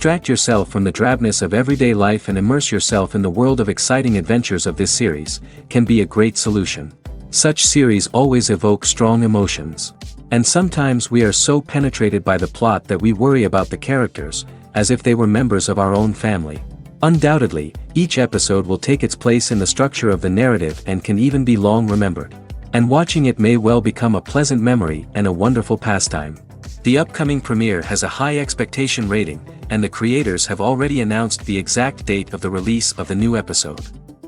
Distract yourself from the drabness of everyday life and immerse yourself in the world of exciting adventures of this series, can be a great solution. Such series always evoke strong emotions. And sometimes we are so penetrated by the plot that we worry about the characters, as if they were members of our own family. Undoubtedly, each episode will take its place in the structure of the narrative and can even be long remembered. And watching it may well become a pleasant memory and a wonderful pastime. The upcoming premiere has a high expectation rating, and the creators have already announced the exact date of the release of the new episode.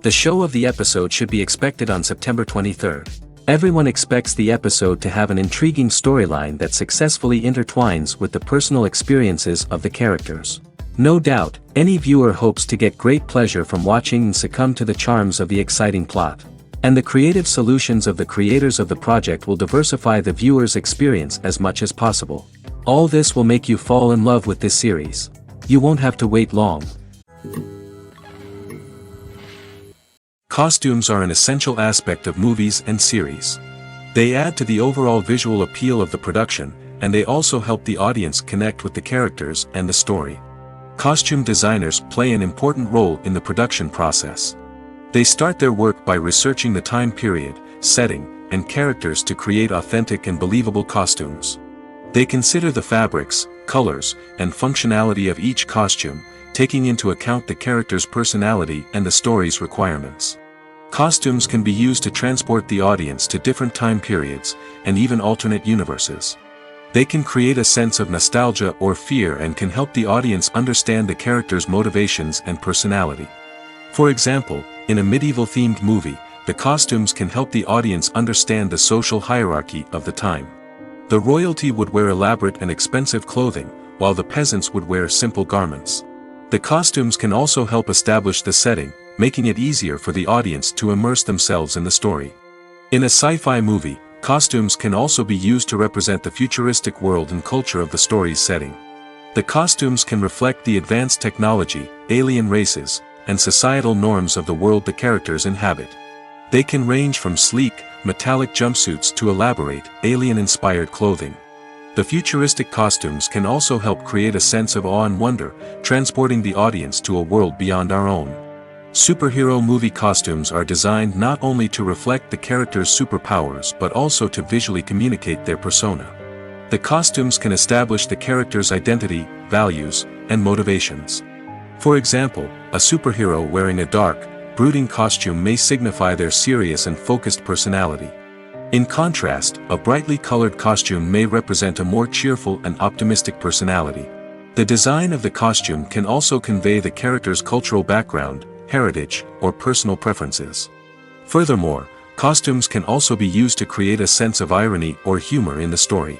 The show of the episode should be expected on September 23rd. Everyone expects the episode to have an intriguing storyline that successfully intertwines with the personal experiences of the characters. No doubt, any viewer hopes to get great pleasure from watching and succumb to the charms of the exciting plot. And the creative solutions of the creators of the project will diversify the viewer's experience as much as possible. All this will make you fall in love with this series. You won't have to wait long. Costumes are an essential aspect of movies and series. They add to the overall visual appeal of the production, and they also help the audience connect with the characters and the story. Costume designers play an important role in the production process. They start their work by researching the time period, setting, and characters to create authentic and believable costumes. They consider the fabrics, colors, and functionality of each costume, taking into account the character's personality and the story's requirements. Costumes can be used to transport the audience to different time periods, and even alternate universes. They can create a sense of nostalgia or fear and can help the audience understand the character's motivations and personality. For example, in a medieval-themed movie, the costumes can help the audience understand the social hierarchy of the time. The royalty would wear elaborate and expensive clothing, while the peasants would wear simple garments. The costumes can also help establish the setting, making it easier for the audience to immerse themselves in the story. In a sci-fi movie, costumes can also be used to represent the futuristic world and culture of the story's setting. The costumes can reflect the advanced technology, alien races, and societal norms of the world the characters inhabit. They can range from sleek, metallic jumpsuits to elaborate, alien-inspired clothing. The futuristic costumes can also help create a sense of awe and wonder, transporting the audience to a world beyond our own. Superhero movie costumes are designed not only to reflect the character's superpowers but also to visually communicate their persona. The costumes can establish the character's identity, values, and motivations. For example, a superhero wearing a dark, brooding costume may signify their serious and focused personality. In contrast, a brightly colored costume may represent a more cheerful and optimistic personality. The design of the costume can also convey the character's cultural background, heritage, or personal preferences. Furthermore, costumes can also be used to create a sense of irony or humor in the story.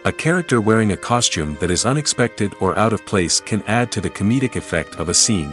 A character wearing a costume that is unexpected or out of place can add to the comedic effect of a scene.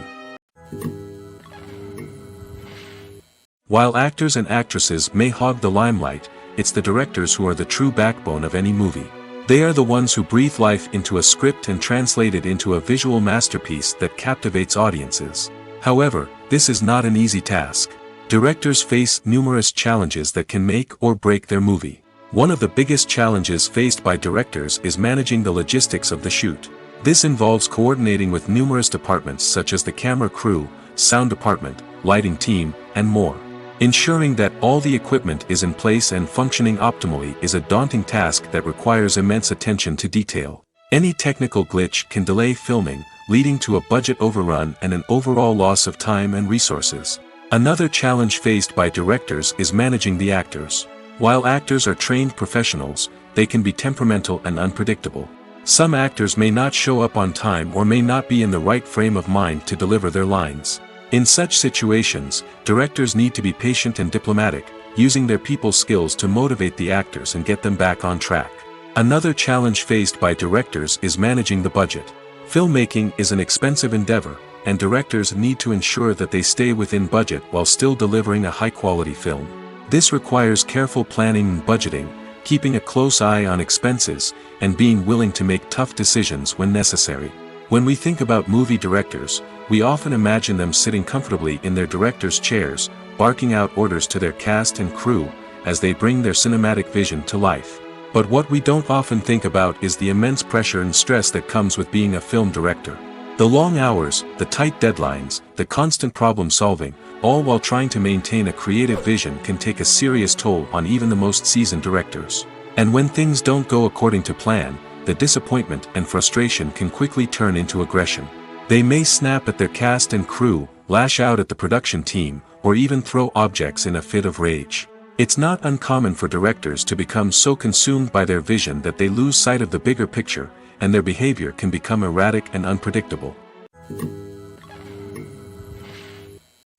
While actors and actresses may hog the limelight, it's the directors who are the true backbone of any movie. They are the ones who breathe life into a script and translate it into a visual masterpiece that captivates audiences. However, this is not an easy task. Directors face numerous challenges that can make or break their movie. One of the biggest challenges faced by directors is managing the logistics of the shoot. This involves coordinating with numerous departments such as the camera crew, sound department, lighting team, and more. Ensuring that all the equipment is in place and functioning optimally is a daunting task that requires immense attention to detail. Any technical glitch can delay filming, leading to a budget overrun and an overall loss of time and resources. Another challenge faced by directors is managing the actors. While actors are trained professionals, they can be temperamental and unpredictable. Some actors may not show up on time or may not be in the right frame of mind to deliver their lines. In such situations, directors need to be patient and diplomatic, using their people skills to motivate the actors and get them back on track. Another challenge faced by directors is managing the budget. Filmmaking is an expensive endeavor, and directors need to ensure that they stay within budget while still delivering a high-quality film. This requires careful planning and budgeting, keeping a close eye on expenses, and being willing to make tough decisions when necessary. When we think about movie directors, we often imagine them sitting comfortably in their director's chairs, barking out orders to their cast and crew, as they bring their cinematic vision to life. But what we don't often think about is the immense pressure and stress that comes with being a film director. The long hours, the tight deadlines, the constant problem solving, all while trying to maintain a creative vision can take a serious toll on even the most seasoned directors. And when things don't go according to plan, the disappointment and frustration can quickly turn into aggression. They may snap at their cast and crew, lash out at the production team, or even throw objects in a fit of rage. It's not uncommon for directors to become so consumed by their vision that they lose sight of the bigger picture, and their behavior can become erratic and unpredictable.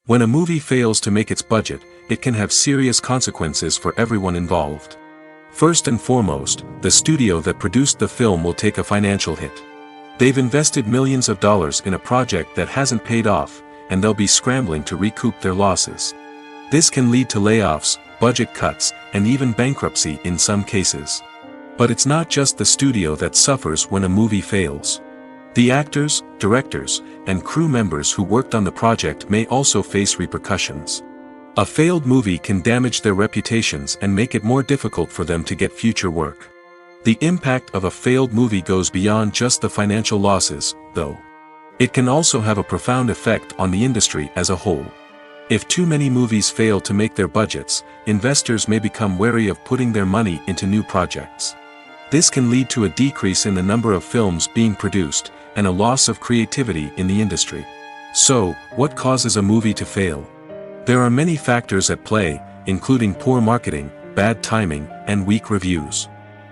When a movie fails to make its budget, it can have serious consequences for everyone involved. First and foremost, the studio that produced the film will take a financial hit. They've invested millions of dollars in a project that hasn't paid off, and they'll be scrambling to recoup their losses. This can lead to layoffs, budget cuts, and even bankruptcy in some cases. But it's not just the studio that suffers when a movie fails. The actors, directors, and crew members who worked on the project may also face repercussions. A failed movie can damage their reputations and make it more difficult for them to get future work. The impact of a failed movie goes beyond just the financial losses, though. It can also have a profound effect on the industry as a whole. If too many movies fail to make their budgets, investors may become wary of putting their money into new projects. This can lead to a decrease in the number of films being produced, and a loss of creativity in the industry. So, what causes a movie to fail? There are many factors at play, including poor marketing, bad timing, and weak reviews.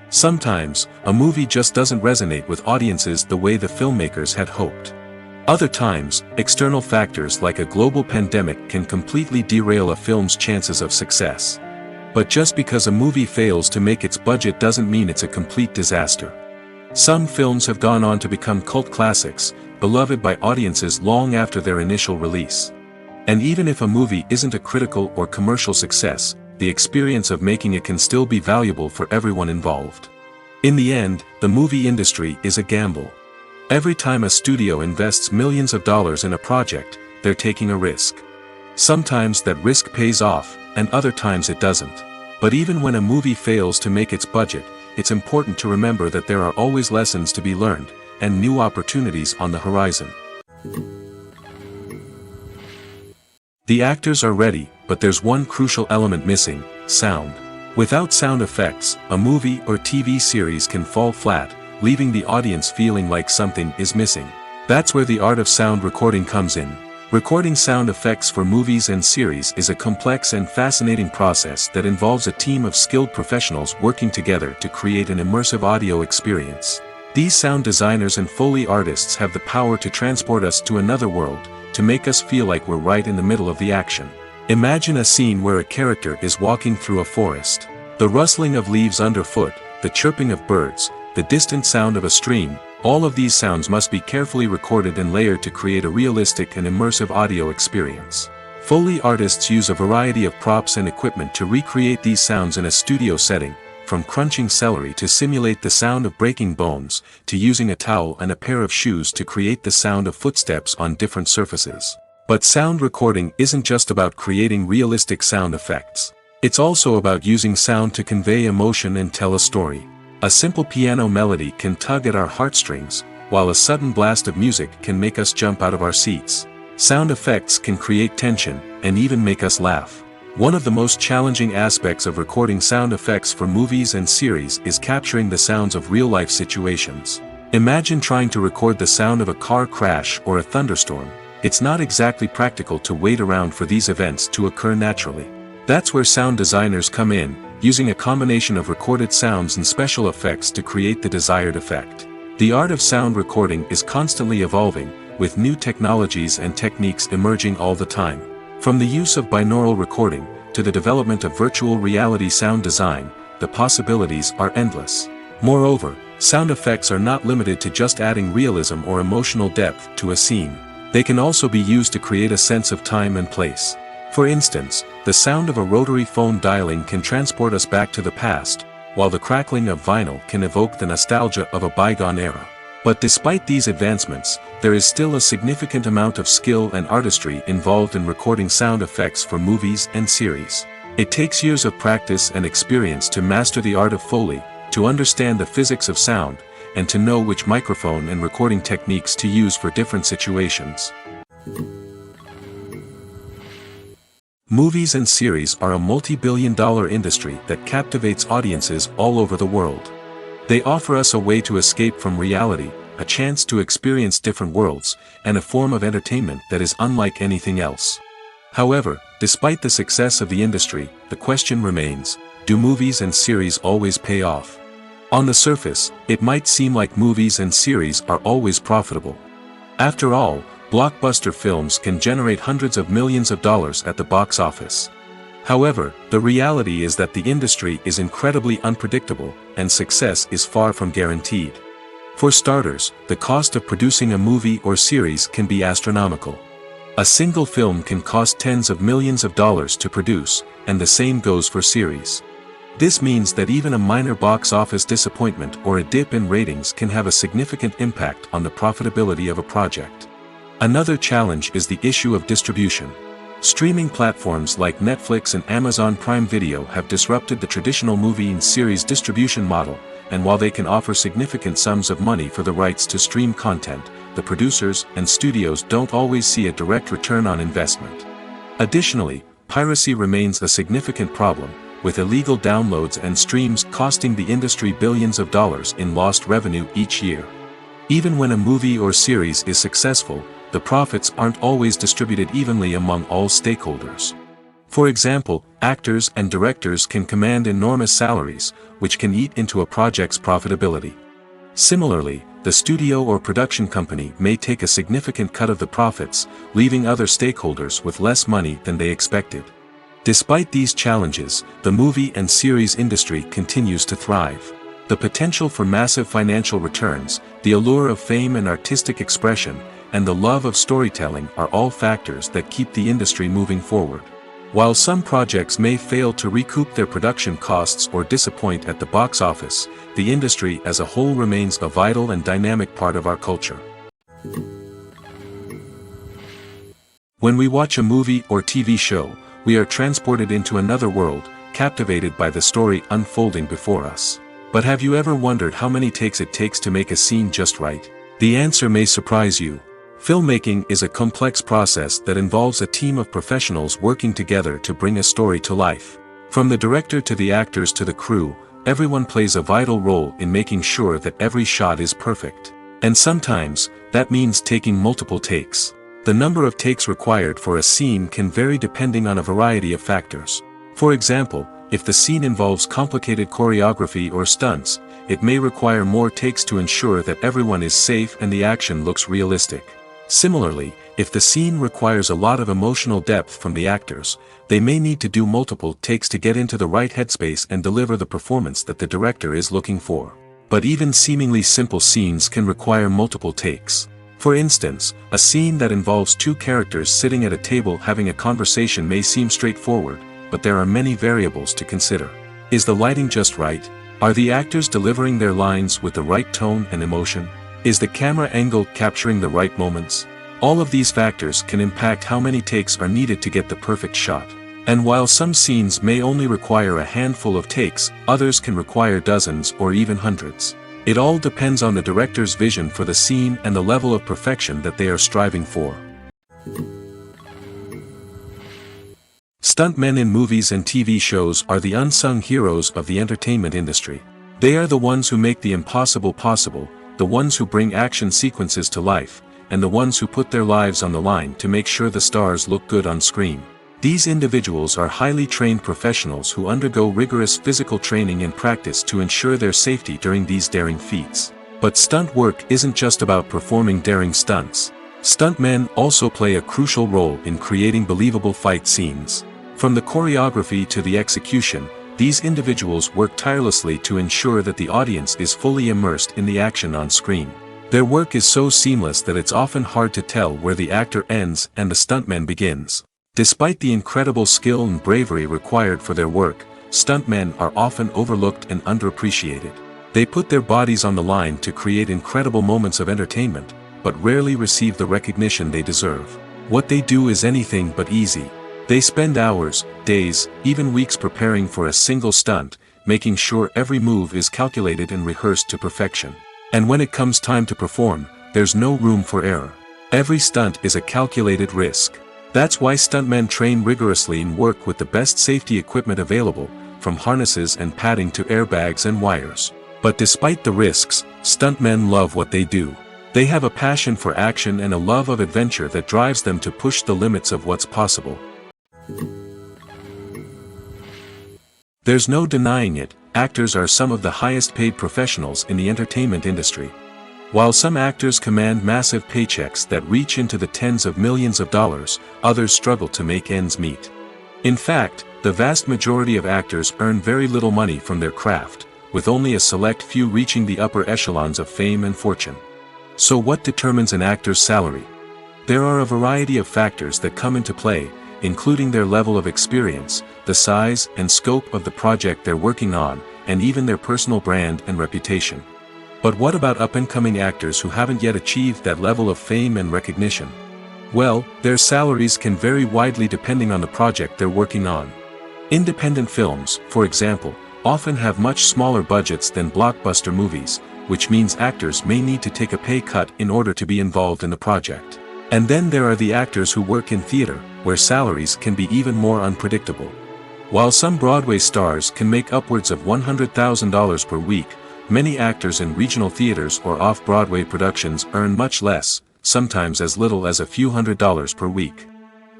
Sometimes, a movie just doesn't resonate with audiences the way the filmmakers had hoped. Other times, external factors like a global pandemic can completely derail a film's chances of success. But just because a movie fails to make its budget doesn't mean it's a complete disaster. Some films have gone on to become cult classics, beloved by audiences long after their initial release. And even if a movie isn't a critical or commercial success, the experience of making it can still be valuable for everyone involved. In the end, the movie industry is a gamble. Every time a studio invests millions of dollars in a project, they're taking a risk. Sometimes that risk pays off, and other times it doesn't. But even when a movie fails to make its budget, it's important to remember that there are always lessons to be learned, and new opportunities on the horizon. The actors are ready, but there's one crucial element missing: sound. Without sound effects, a movie or TV series can fall flat, leaving the audience feeling like something is missing. That's where the art of sound recording comes in. Recording sound effects for movies and series is a complex and fascinating process that involves a team of skilled professionals working together to create an immersive audio experience. These sound designers and Foley artists have the power to transport us to another world, to make us feel like we're right in the middle of the action. Imagine a scene where a character is walking through a forest. The rustling of leaves underfoot, the chirping of birds, the distant sound of a stream, all of these sounds must be carefully recorded and layered to create a realistic and immersive audio experience. Foley artists use a variety of props and equipment to recreate these sounds in a studio setting, from crunching celery to simulate the sound of breaking bones, to using a towel and a pair of shoes to create the sound of footsteps on different surfaces. But sound recording isn't just about creating realistic sound effects. It's also about using sound to convey emotion and tell a story. A simple piano melody can tug at our heartstrings, while a sudden blast of music can make us jump out of our seats. Sound effects can create tension, and even make us laugh. One of the most challenging aspects of recording sound effects for movies and series is capturing the sounds of real-life situations. Imagine trying to record the sound of a car crash or a thunderstorm. It's not exactly practical to wait around for these events to occur naturally. That's where sound designers come in, using a combination of recorded sounds and special effects to create the desired effect. The art of sound recording is constantly evolving, with new technologies and techniques emerging all the time. From the use of binaural recording, to the development of virtual reality sound design, the possibilities are endless. Moreover, sound effects are not limited to just adding realism or emotional depth to a scene. They can also be used to create a sense of time and place. For instance, the sound of a rotary phone dialing can transport us back to the past, while the crackling of vinyl can evoke the nostalgia of a bygone era. But despite these advancements, there is still a significant amount of skill and artistry involved in recording sound effects for movies and series. It takes years of practice and experience to master the art of Foley, to understand the physics of sound, and to know which microphone and recording techniques to use for different situations. Movies and series are a multi-billion-dollar industry that captivates audiences all over the world. They offer us a way to escape from reality, a chance to experience different worlds, and a form of entertainment that is unlike anything else. However, despite the success of the industry, the question remains, do movies and series always pay off? On the surface, it might seem like movies and series are always profitable. After all, blockbuster films can generate hundreds of millions of dollars at the box office. However, the reality is that the industry is incredibly unpredictable, and success is far from guaranteed. For starters, the cost of producing a movie or series can be astronomical. A single film can cost tens of millions of dollars to produce, and the same goes for series. This means that even a minor box office disappointment or a dip in ratings can have a significant impact on the profitability of a project. Another challenge is the issue of distribution. Streaming platforms like Netflix and Amazon Prime Video have disrupted the traditional movie and series distribution model, and while they can offer significant sums of money for the rights to stream content, the producers and studios don't always see a direct return on investment. Additionally, piracy remains a significant problem, with illegal downloads and streams costing the industry billions of dollars in lost revenue each year. Even when a movie or series is successful, the profits aren't always distributed evenly among all stakeholders. For example, actors and directors can command enormous salaries, which can eat into a project's profitability. Similarly, the studio or production company may take a significant cut of the profits, leaving other stakeholders with less money than they expected. Despite these challenges, the movie and series industry continues to thrive. The potential for massive financial returns, the allure of fame and artistic expression, and the love of storytelling are all factors that keep the industry moving forward. While some projects may fail to recoup their production costs or disappoint at the box office, the industry as a whole remains a vital and dynamic part of our culture. When we watch a movie or TV show, we are transported into another world, captivated by the story unfolding before us. But have you ever wondered how many takes it takes to make a scene just right? The answer may surprise you. Filmmaking is a complex process that involves a team of professionals working together to bring a story to life. From the director to the actors to the crew, everyone plays a vital role in making sure that every shot is perfect. And sometimes, that means taking multiple takes. The number of takes required for a scene can vary depending on a variety of factors. For example, if the scene involves complicated choreography or stunts, it may require more takes to ensure that everyone is safe and the action looks realistic. Similarly, if the scene requires a lot of emotional depth from the actors, they may need to do multiple takes to get into the right headspace and deliver the performance that the director is looking for. But even seemingly simple scenes can require multiple takes. For instance, a scene that involves two characters sitting at a table having a conversation may seem straightforward, but there are many variables to consider. Is the lighting just right? Are the actors delivering their lines with the right tone and emotion? Is the camera angle capturing the right moments? All of these factors can impact how many takes are needed to get the perfect shot. And while some scenes may only require a handful of takes, others can require dozens or even hundreds. It all depends on the director's vision for the scene and the level of perfection that they are striving for. Stuntmen in movies and TV shows are the unsung heroes of the entertainment industry. They are the ones who make the impossible possible, the ones who bring action sequences to life, and the ones who put their lives on the line to make sure the stars look good on screen. These individuals are highly trained professionals who undergo rigorous physical training and practice to ensure their safety during these daring feats. But stunt work isn't just about performing daring stunts. Stuntmen also play a crucial role in creating believable fight scenes. From the choreography to the execution, these individuals work tirelessly to ensure that the audience is fully immersed in the action on screen. Their work is so seamless that it's often hard to tell where the actor ends and the stuntman begins. Despite the incredible skill and bravery required for their work, stuntmen are often overlooked and underappreciated. They put their bodies on the line to create incredible moments of entertainment, but rarely receive the recognition they deserve. What they do is anything but easy. They spend hours, days, even weeks preparing for a single stunt, making sure every move is calculated and rehearsed to perfection. And when it comes time to perform, there's no room for error. Every stunt is a calculated risk. That's why stuntmen train rigorously and work with the best safety equipment available, from harnesses and padding to airbags and wires. But despite the risks, stuntmen love what they do. They have a passion for action and a love of adventure that drives them to push the limits of what's possible. There's no denying it, actors are some of the highest paid professionals in the entertainment industry. While some actors command massive paychecks that reach into the tens of millions of dollars, others struggle to make ends meet. In fact, the vast majority of actors earn very little money from their craft, with only a select few reaching the upper echelons of fame and fortune. So what determines an actor's salary? There are a variety of factors that come into play, including their level of experience, the size and scope of the project they're working on, and even their personal brand and reputation. But what about up-and-coming actors who haven't yet achieved that level of fame and recognition? Well, their salaries can vary widely depending on the project they're working on. Independent films, for example, often have much smaller budgets than blockbuster movies, which means actors may need to take a pay cut in order to be involved in the project. And then there are the actors who work in theater, where salaries can be even more unpredictable. While some Broadway stars can make upwards of $100,000 per week, many actors in regional theaters or off-Broadway productions earn much less, sometimes as little as a few $100s per week.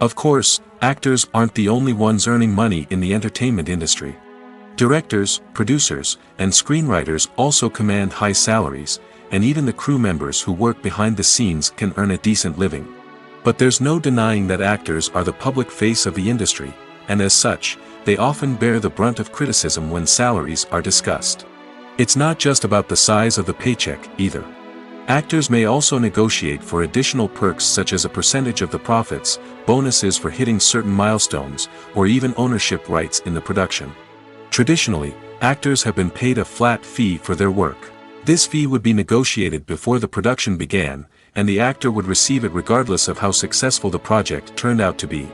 Of course, actors aren't the only ones earning money in the entertainment industry. Directors, producers, and screenwriters also command high salaries, and even the crew members who work behind the scenes can earn a decent living. But there's no denying that actors are the public face of the industry, and as such, they often bear the brunt of criticism when salaries are discussed. It's not just about the size of the paycheck, either. Actors may also negotiate for additional perks such as a percentage of the profits, bonuses for hitting certain milestones, or even ownership rights in the production. Traditionally, actors have been paid a flat fee for their work. This fee would be negotiated before the production began, and the actor would receive it regardless of how successful the project turned out to be.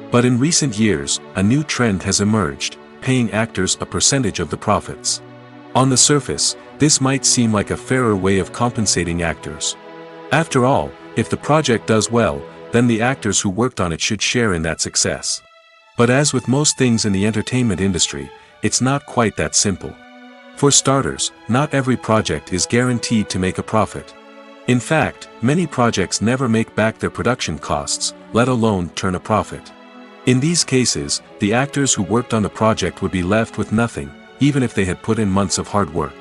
But in recent years, a new trend has emerged, paying actors a percentage of the profits. On the surface, this might seem like a fairer way of compensating actors. After all, if the project does well, then the actors who worked on it should share in that success. But as with most things in the entertainment industry, it's not quite that simple. For starters, not every project is guaranteed to make a profit. In fact, many projects never make back their production costs, let alone turn a profit. In these cases, the actors who worked on the project would be left with nothing, even if they had put in months of hard work.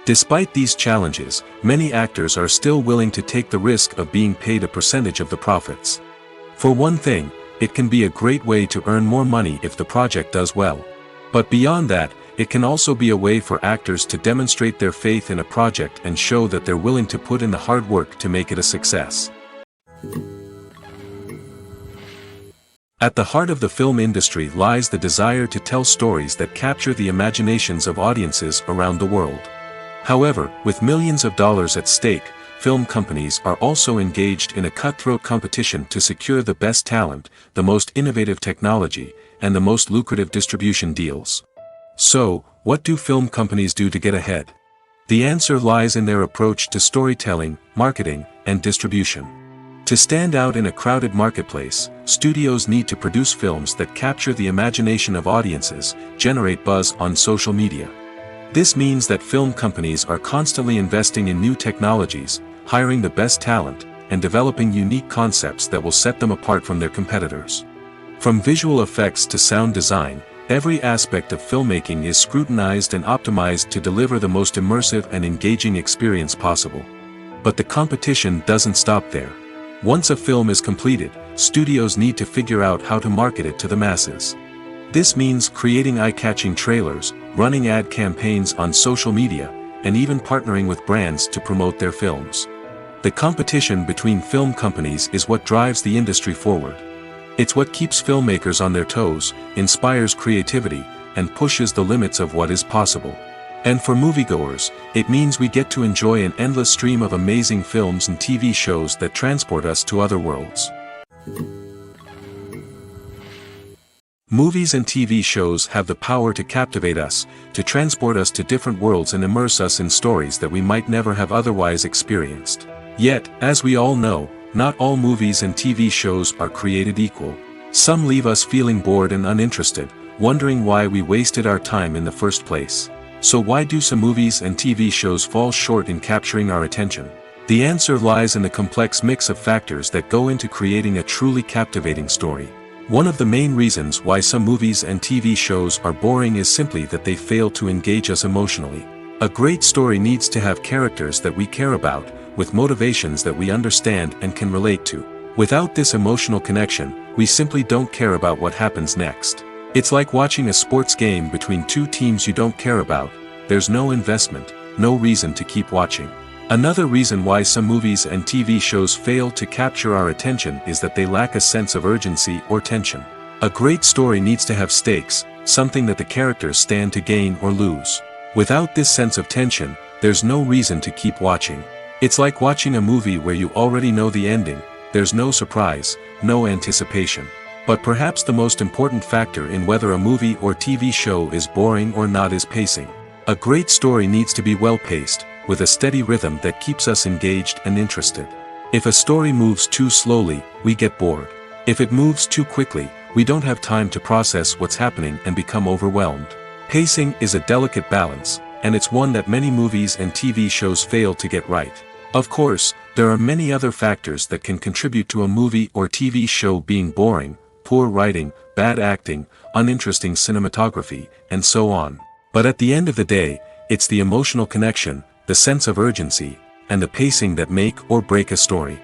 Despite these challenges, many actors are still willing to take the risk of being paid a percentage of the profits. For one thing, it can be a great way to earn more money if the project does well. But beyond that, it can also be a way for actors to demonstrate their faith in a project and show that they're willing to put in the hard work to make it a success. At the heart of the film industry lies the desire to tell stories that capture the imaginations of audiences around the world. However, with millions of dollars at stake, film companies are also engaged in a cutthroat competition to secure the best talent, the most innovative technology, and the most lucrative distribution deals. So, what do film companies do to get ahead? The answer lies in their approach to storytelling, marketing, and distribution. To stand out in a crowded marketplace, studios need to produce films that capture the imagination of audiences, generate buzz on social media. This means that film companies are constantly investing in new technologies, hiring the best talent, and developing unique concepts that will set them apart from their competitors. From visual effects to sound design, every aspect of filmmaking is scrutinized and optimized to deliver the most immersive and engaging experience possible. But the competition doesn't stop there. Once a film is completed, studios need to figure out how to market it to the masses. This means creating eye-catching trailers, running ad campaigns on social media, and even partnering with brands to promote their films. The competition between film companies is what drives the industry forward. It's what keeps filmmakers on their toes, inspires creativity, and pushes the limits of what is possible. And for moviegoers, it means we get to enjoy an endless stream of amazing films and TV shows that transport us to other worlds. Movies and TV shows have the power to captivate us, to transport us to different worlds and immerse us in stories that we might never have otherwise experienced. Yet, as we all know, not all movies and TV shows are created equal. Some leave us feeling bored and uninterested, wondering why we wasted our time in the first place. So why do some movies and TV shows fall short in capturing our attention? The answer lies in the complex mix of factors that go into creating a truly captivating story. One of the main reasons why some movies and TV shows are boring is simply that they fail to engage us emotionally. A great story needs to have characters that we care about, with motivations that we understand and can relate to. Without this emotional connection, we simply don't care about what happens next. It's like watching a sports game between two teams you don't care about. There's no investment, no reason to keep watching. Another reason why some movies and TV shows fail to capture our attention is that they lack a sense of urgency or tension. A great story needs to have stakes, something that the characters stand to gain or lose. Without this sense of tension, there's no reason to keep watching. It's like watching a movie where you already know the ending. There's no surprise, no anticipation. But perhaps the most important factor in whether a movie or TV show is boring or not is pacing. A great story needs to be well-paced, with a steady rhythm that keeps us engaged and interested. If a story moves too slowly, we get bored. If it moves too quickly, we don't have time to process what's happening and become overwhelmed. Pacing is a delicate balance, and it's one that many movies and TV shows fail to get right. Of course, there are many other factors that can contribute to a movie or TV show being boring: poor writing, bad acting, uninteresting cinematography, and so on. But at the end of the day, it's the emotional connection, the sense of urgency, and the pacing that make or break a story.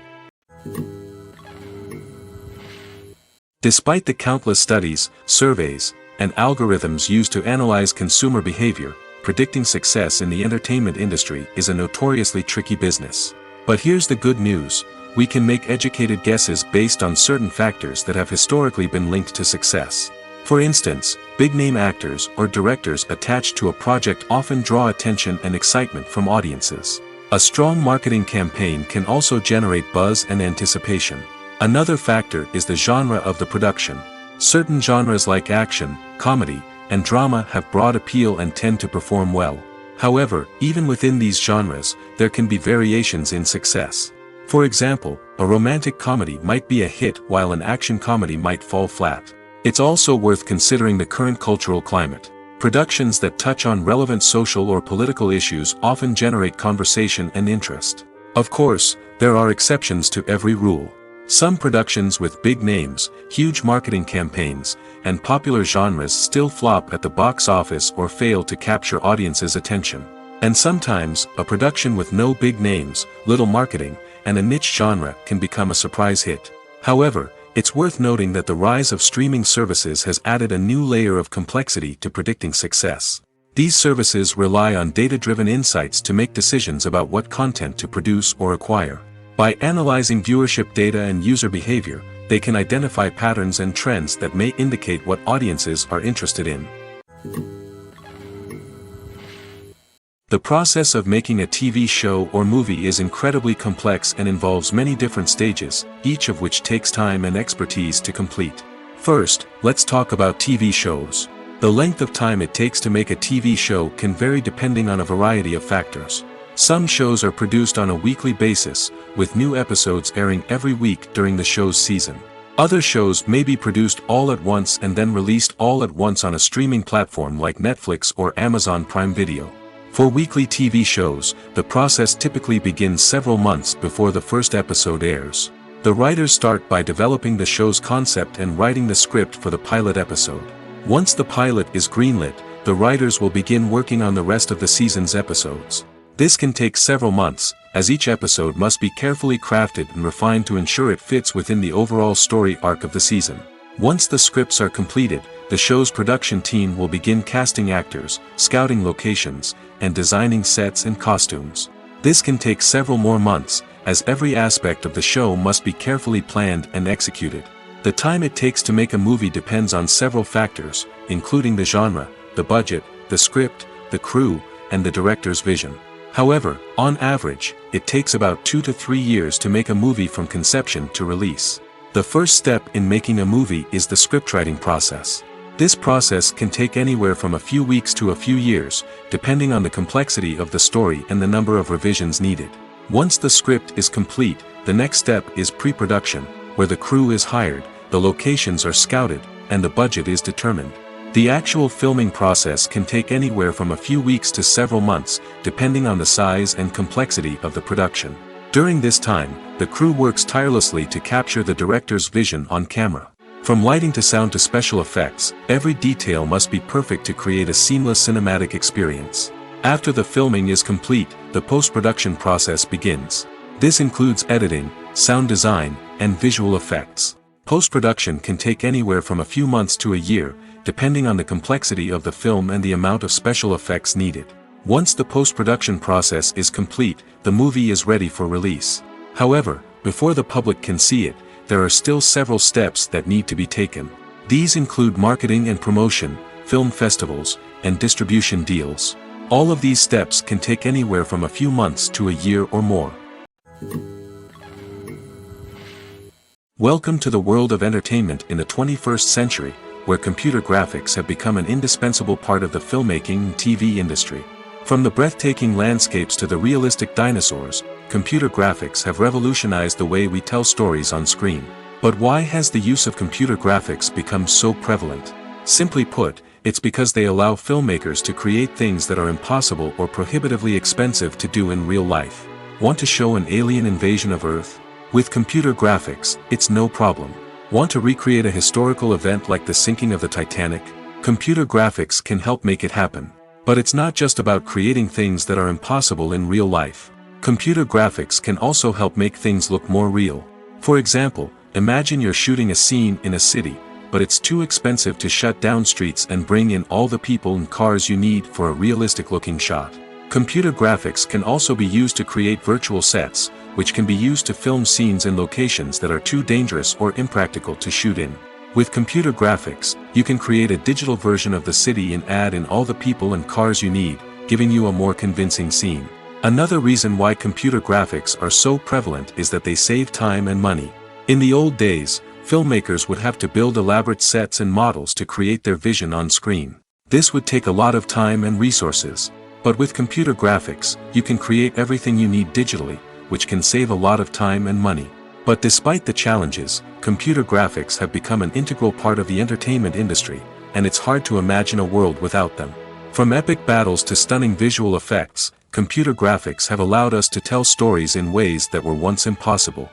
Despite the countless studies, surveys, and algorithms used to analyze consumer behavior, predicting success in the entertainment industry is a notoriously tricky business. But here's the good news: we can make educated guesses based on certain factors that have historically been linked to success. For instance, big-name actors or directors attached to a project often draw attention and excitement from audiences. A strong marketing campaign can also generate buzz and anticipation. Another factor is the genre of the production. Certain genres like action, comedy, and drama have broad appeal and tend to perform well. However, even within these genres, there can be variations in success. For example, a romantic comedy might be a hit while an action comedy might fall flat. It's also worth considering the current cultural climate. Productions that touch on relevant social or political issues often generate conversation and interest. Of course, there are exceptions to every rule. Some productions with big names, huge marketing campaigns, and popular genres still flop at the box office or fail to capture audiences' attention. And sometimes, a production with no big names, little marketing, and a niche genre can become a surprise hit. However, it's worth noting that the rise of streaming services has added a new layer of complexity to predicting success. These services rely on data-driven insights to make decisions about what content to produce or acquire. By analyzing viewership data and user behavior, they can identify patterns and trends that may indicate what audiences are interested in. The process of making a TV show or movie is incredibly complex and involves many different stages, each of which takes time and expertise to complete. First, let's talk about TV shows. The length of time it takes to make a TV show can vary depending on a variety of factors. Some shows are produced on a weekly basis, with new episodes airing every week during the show's season. Other shows may be produced all at once and then released all at once on a streaming platform like Netflix or Amazon Prime Video. For weekly TV shows, the process typically begins several months before the first episode airs. The writers start by developing the show's concept and writing the script for the pilot episode. Once the pilot is greenlit, the writers will begin working on the rest of the season's episodes. This can take several months, as each episode must be carefully crafted and refined to ensure it fits within the overall story arc of the season. Once the scripts are completed, the show's production team will begin casting actors, scouting locations, and designing sets and costumes. This can take several more months, as every aspect of the show must be carefully planned and executed. The time it takes to make a movie depends on several factors, including the genre, the budget, the script, the crew, and the director's vision. However, on average, it takes about 2 to 3 years to make a movie from conception to release. The first step in making a movie is the scriptwriting process. This process can take anywhere from a few weeks to a few years, depending on the complexity of the story and the number of revisions needed. Once the script is complete, the next step is pre-production, where the crew is hired, the locations are scouted, and the budget is determined. The actual filming process can take anywhere from a few weeks to several months, depending on the size and complexity of the production. During this time, the crew works tirelessly to capture the director's vision on camera. From lighting to sound to special effects, every detail must be perfect to create a seamless cinematic experience. After the filming is complete, the post-production process begins. This includes editing, sound design, and visual effects. Post-production can take anywhere from a few months to a year, depending on the complexity of the film and the amount of special effects needed. Once the post-production process is complete, the movie is ready for release. However, before the public can see it, there are still several steps that need to be taken. These include marketing and promotion, film festivals, and distribution deals. All of these steps can take anywhere from a few months to a year or more. Welcome to the world of entertainment in the 21st century, where computer graphics have become an indispensable part of the filmmaking and TV industry. From the breathtaking landscapes to the realistic dinosaurs, computer graphics have revolutionized the way we tell stories on screen. But why has the use of computer graphics become so prevalent? Simply put, it's because they allow filmmakers to create things that are impossible or prohibitively expensive to do in real life. Want to show an alien invasion of Earth? With computer graphics, it's no problem. Want to recreate a historical event like the sinking of the Titanic? Computer graphics can help make it happen. But it's not just about creating things that are impossible in real life. Computer graphics can also help make things look more real. For example, imagine you're shooting a scene in a city, but it's too expensive to shut down streets and bring in all the people and cars you need for a realistic-looking shot. Computer graphics can also be used to create virtual sets, which can be used to film scenes in locations that are too dangerous or impractical to shoot in. With computer graphics, you can create a digital version of the city and add in all the people and cars you need, giving you a more convincing scene. Another reason why computer graphics are so prevalent is that they save time and money. In the old days, filmmakers would have to build elaborate sets and models to create their vision on screen. This would take a lot of time and resources. But with computer graphics, you can create everything you need digitally, which can save a lot of time and money. But despite the challenges, computer graphics have become an integral part of the entertainment industry, and it's hard to imagine a world without them. From epic battles to stunning visual effects, computer graphics have allowed us to tell stories in ways that were once impossible.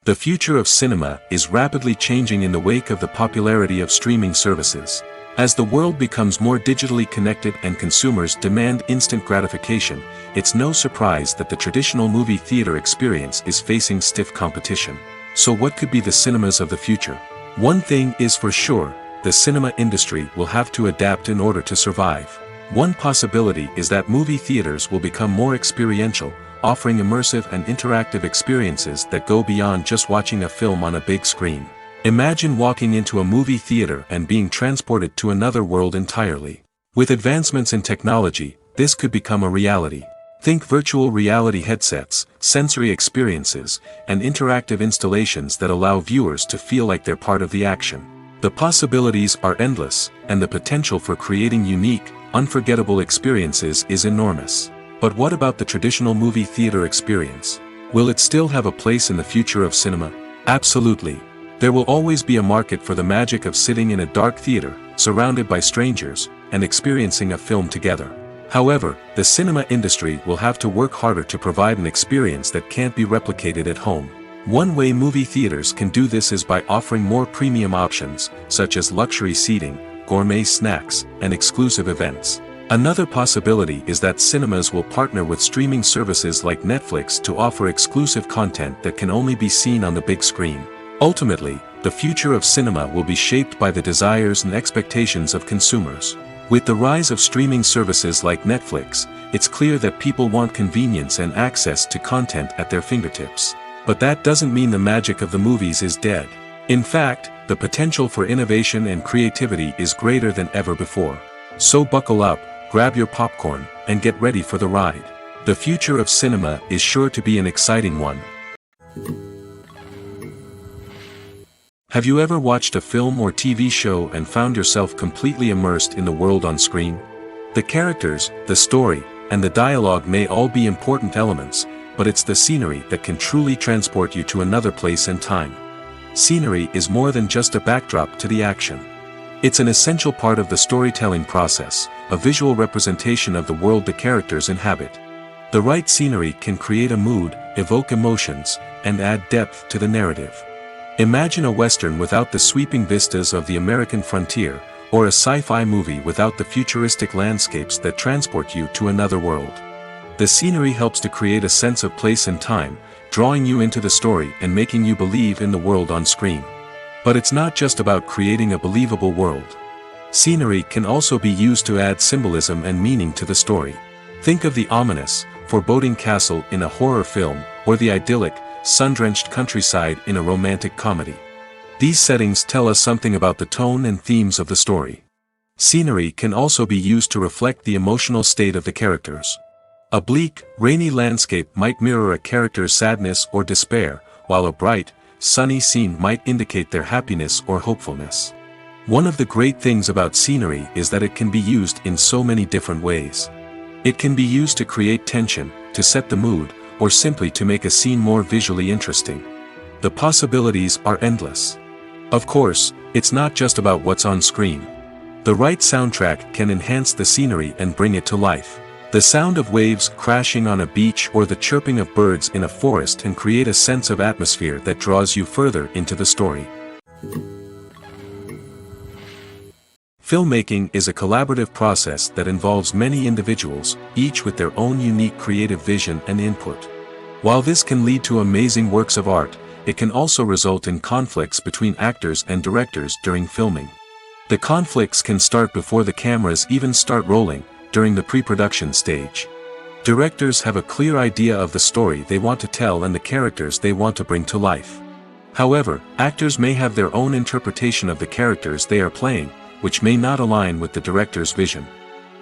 The future of cinema is rapidly changing in the wake of the popularity of streaming services. As the world becomes more digitally connected and consumers demand instant gratification, it's no surprise that the traditional movie theater experience is facing stiff competition. So what could be the cinemas of the future? One thing is for sure, the cinema industry will have to adapt in order to survive. One possibility is that movie theaters will become more experiential, offering immersive and interactive experiences that go beyond just watching a film on a big screen. Imagine walking into a movie theater and being transported to another world entirely. With advancements in technology, this could become a reality. Think virtual reality headsets, sensory experiences, and interactive installations that allow viewers to feel like they're part of the action. The possibilities are endless, and the potential for creating unique, unforgettable experiences is enormous. But what about the traditional movie theater experience? Will it still have a place in the future of cinema? Absolutely. There will always be a market for the magic of sitting in a dark theater, surrounded by strangers, and experiencing a film together. However, the cinema industry will have to work harder to provide an experience that can't be replicated at home. One way movie theaters can do this is by offering more premium options, such as luxury seating, gourmet snacks, and exclusive events. Another possibility is that cinemas will partner with streaming services like Netflix to offer exclusive content that can only be seen on the big screen. Ultimately, the future of cinema will be shaped by the desires and expectations of consumers. With the rise of streaming services like Netflix, it's clear that people want convenience and access to content at their fingertips. But that doesn't mean the magic of the movies is dead. In fact, the potential for innovation and creativity is greater than ever before. So buckle up, grab your popcorn, and get ready for the ride. The future of cinema is sure to be an exciting one. Have you ever watched a film or TV show and found yourself completely immersed in the world on screen? The characters, the story, and the dialogue may all be important elements, but it's the scenery that can truly transport you to another place and time. Scenery is more than just a backdrop to the action. It's an essential part of the storytelling process, a visual representation of the world the characters inhabit. The right scenery can create a mood, evoke emotions, and add depth to the narrative. Imagine a Western without the sweeping vistas of the American frontier, or a sci-fi movie without the futuristic landscapes that transport you to another world. The scenery helps to create a sense of place and time, drawing you into the story and making you believe in the world on screen. But it's not just about creating a believable world. Scenery can also be used to add symbolism and meaning to the story. Think of the ominous, foreboding castle in a horror film, or the idyllic, sun-drenched countryside in a romantic comedy. These settings tell us something about the tone and themes of the story. Scenery can also be used to reflect the emotional state of the characters. A bleak, rainy landscape might mirror a character's sadness or despair, while a bright, sunny scene might indicate their happiness or hopefulness. One of the great things about scenery is that it can be used in so many different ways. It can be used to create tension, to set the mood, or simply to make a scene more visually interesting. The possibilities are endless. Of course, it's not just about what's on screen. The right soundtrack can enhance the scenery and bring it to life. The sound of waves crashing on a beach or the chirping of birds in a forest can create a sense of atmosphere that draws you further into the story. Filmmaking is a collaborative process that involves many individuals, each with their own unique creative vision and input. While this can lead to amazing works of art, it can also result in conflicts between actors and directors during filming. The conflicts can start before the cameras even start rolling, during the pre-production stage. Directors have a clear idea of the story they want to tell and the characters they want to bring to life. However, actors may have their own interpretation of the characters they are playing, which may not align with the director's vision.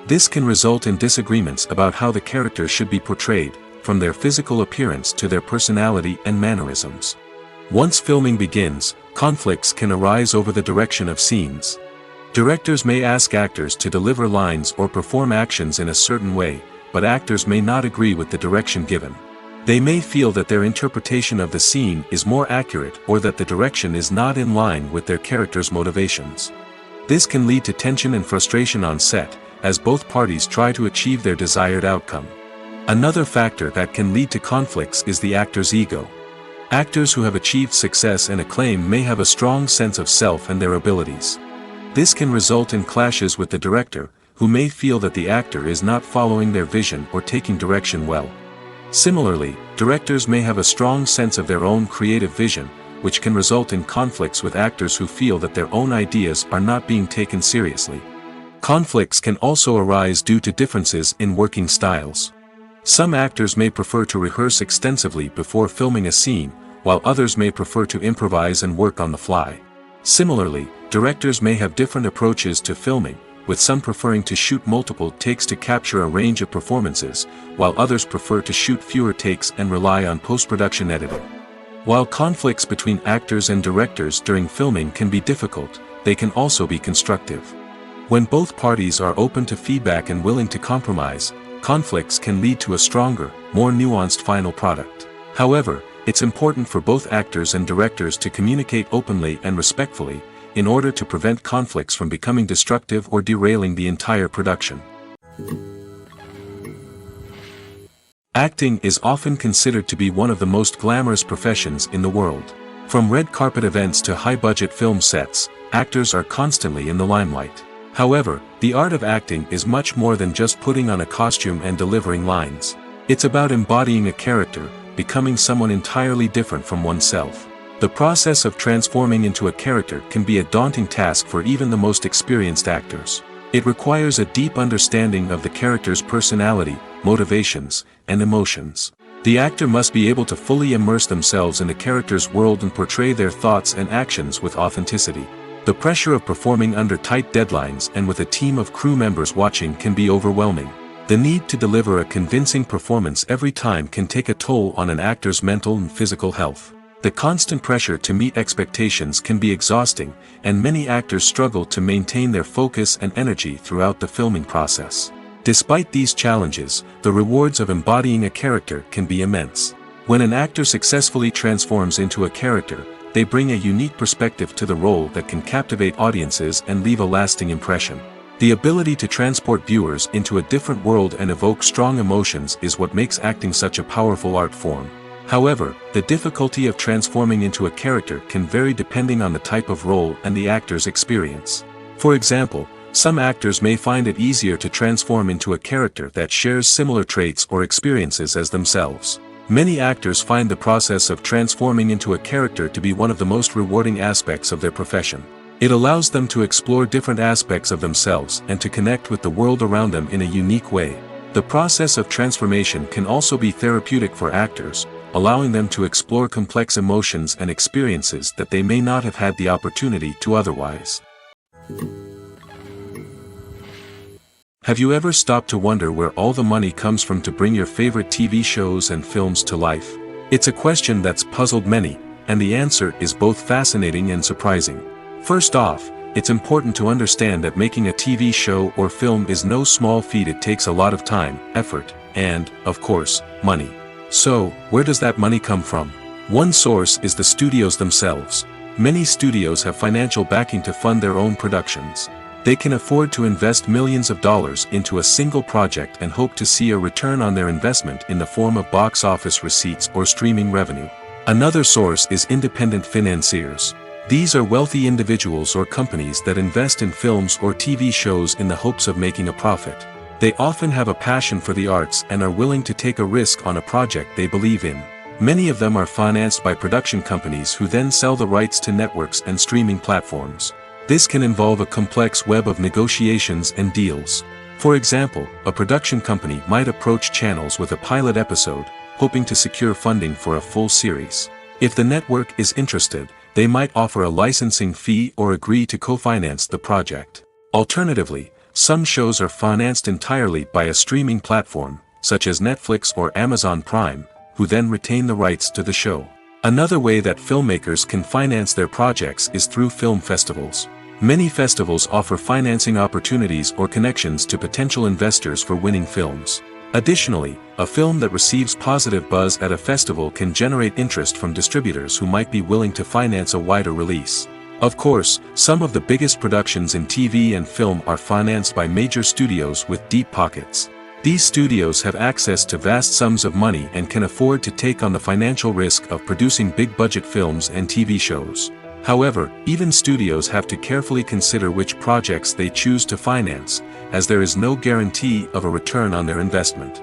This can result in disagreements about how the characters should be portrayed, from their physical appearance to their personality and mannerisms. Once filming begins, conflicts can arise over the direction of scenes. Directors may ask actors to deliver lines or perform actions in a certain way, but actors may not agree with the direction given. They may feel that their interpretation of the scene is more accurate or that the direction is not in line with their character's motivations. This can lead to tension and frustration on set, as both parties try to achieve their desired outcome. Another factor that can lead to conflicts is the actor's ego. Actors who have achieved success and acclaim may have a strong sense of self and their abilities. This can result in clashes with the director, who may feel that the actor is not following their vision or taking direction well. Similarly, directors may have a strong sense of their own creative vision, which can result in conflicts with actors who feel that their own ideas are not being taken seriously. Conflicts can also arise due to differences in working styles. Some actors may prefer to rehearse extensively before filming a scene, while others may prefer to improvise and work on the fly. Similarly, directors may have different approaches to filming, with some preferring to shoot multiple takes to capture a range of performances, while others prefer to shoot fewer takes and rely on post-production editing. While conflicts between actors and directors during filming can be difficult, they can also be constructive. When both parties are open to feedback and willing to compromise, conflicts can lead to a stronger, more nuanced final product. However, it's important for both actors and directors to communicate openly and respectfully, in order to prevent conflicts from becoming destructive or derailing the entire production. Acting is often considered to be one of the most glamorous professions in the world. From red carpet events to high-budget film sets, actors are constantly in the limelight. However, the art of acting is much more than just putting on a costume and delivering lines. It's about embodying a character, becoming someone entirely different from oneself. The process of transforming into a character can be a daunting task for even the most experienced actors. It requires a deep understanding of the character's personality, motivations, and emotions. The actor must be able to fully immerse themselves in the character's world and portray their thoughts and actions with authenticity. The pressure of performing under tight deadlines and with a team of crew members watching can be overwhelming. The need to deliver a convincing performance every time can take a toll on an actor's mental and physical health. The constant pressure to meet expectations can be exhausting, and many actors struggle to maintain their focus and energy throughout the filming process. Despite these challenges, the rewards of embodying a character can be immense. When an actor successfully transforms into a character, they bring a unique perspective to the role that can captivate audiences and leave a lasting impression. The ability to transport viewers into a different world and evoke strong emotions is what makes acting such a powerful art form. However, the difficulty of transforming into a character can vary depending on the type of role and the actor's experience. For example, some actors may find it easier to transform into a character that shares similar traits or experiences as themselves. Many actors find the process of transforming into a character to be one of the most rewarding aspects of their profession. It allows them to explore different aspects of themselves and to connect with the world around them in a unique way. The process of transformation can also be therapeutic for actors, allowing them to explore complex emotions and experiences that they may not have had the opportunity to otherwise. Have you ever stopped to wonder where all the money comes from to bring your favorite TV shows and films to life? It's a question that's puzzled many, and the answer is both fascinating and surprising. First off, it's important to understand that making a TV show or film is no small feat. It takes a lot of time, effort, and, of course, money. So, where does that money come from? One source is the studios themselves. Many studios have financial backing to fund their own productions. They can afford to invest millions of dollars into a single project and hope to see a return on their investment in the form of box office receipts or streaming revenue. Another source is independent financiers. These are wealthy individuals or companies that invest in films or TV shows in the hopes of making a profit. They often have a passion for the arts and are willing to take a risk on a project they believe in. Many of them are financed by production companies who then sell the rights to networks and streaming platforms. This can involve a complex web of negotiations and deals. For example, a production company might approach channels with a pilot episode, hoping to secure funding for a full series. If the network is interested, they might offer a licensing fee or agree to co-finance the project. Alternatively, some shows are financed entirely by a streaming platform, such as Netflix or Amazon Prime, who then retain the rights to the show. Another way that filmmakers can finance their projects is through film festivals. Many festivals offer financing opportunities or connections to potential investors for winning films. Additionally, a film that receives positive buzz at a festival can generate interest from distributors who might be willing to finance a wider release. Of course, some of the biggest productions in TV and film are financed by major studios with deep pockets. These studios have access to vast sums of money and can afford to take on the financial risk of producing big-budget films and TV shows. However, even studios have to carefully consider which projects they choose to finance, as there is no guarantee of a return on their investment.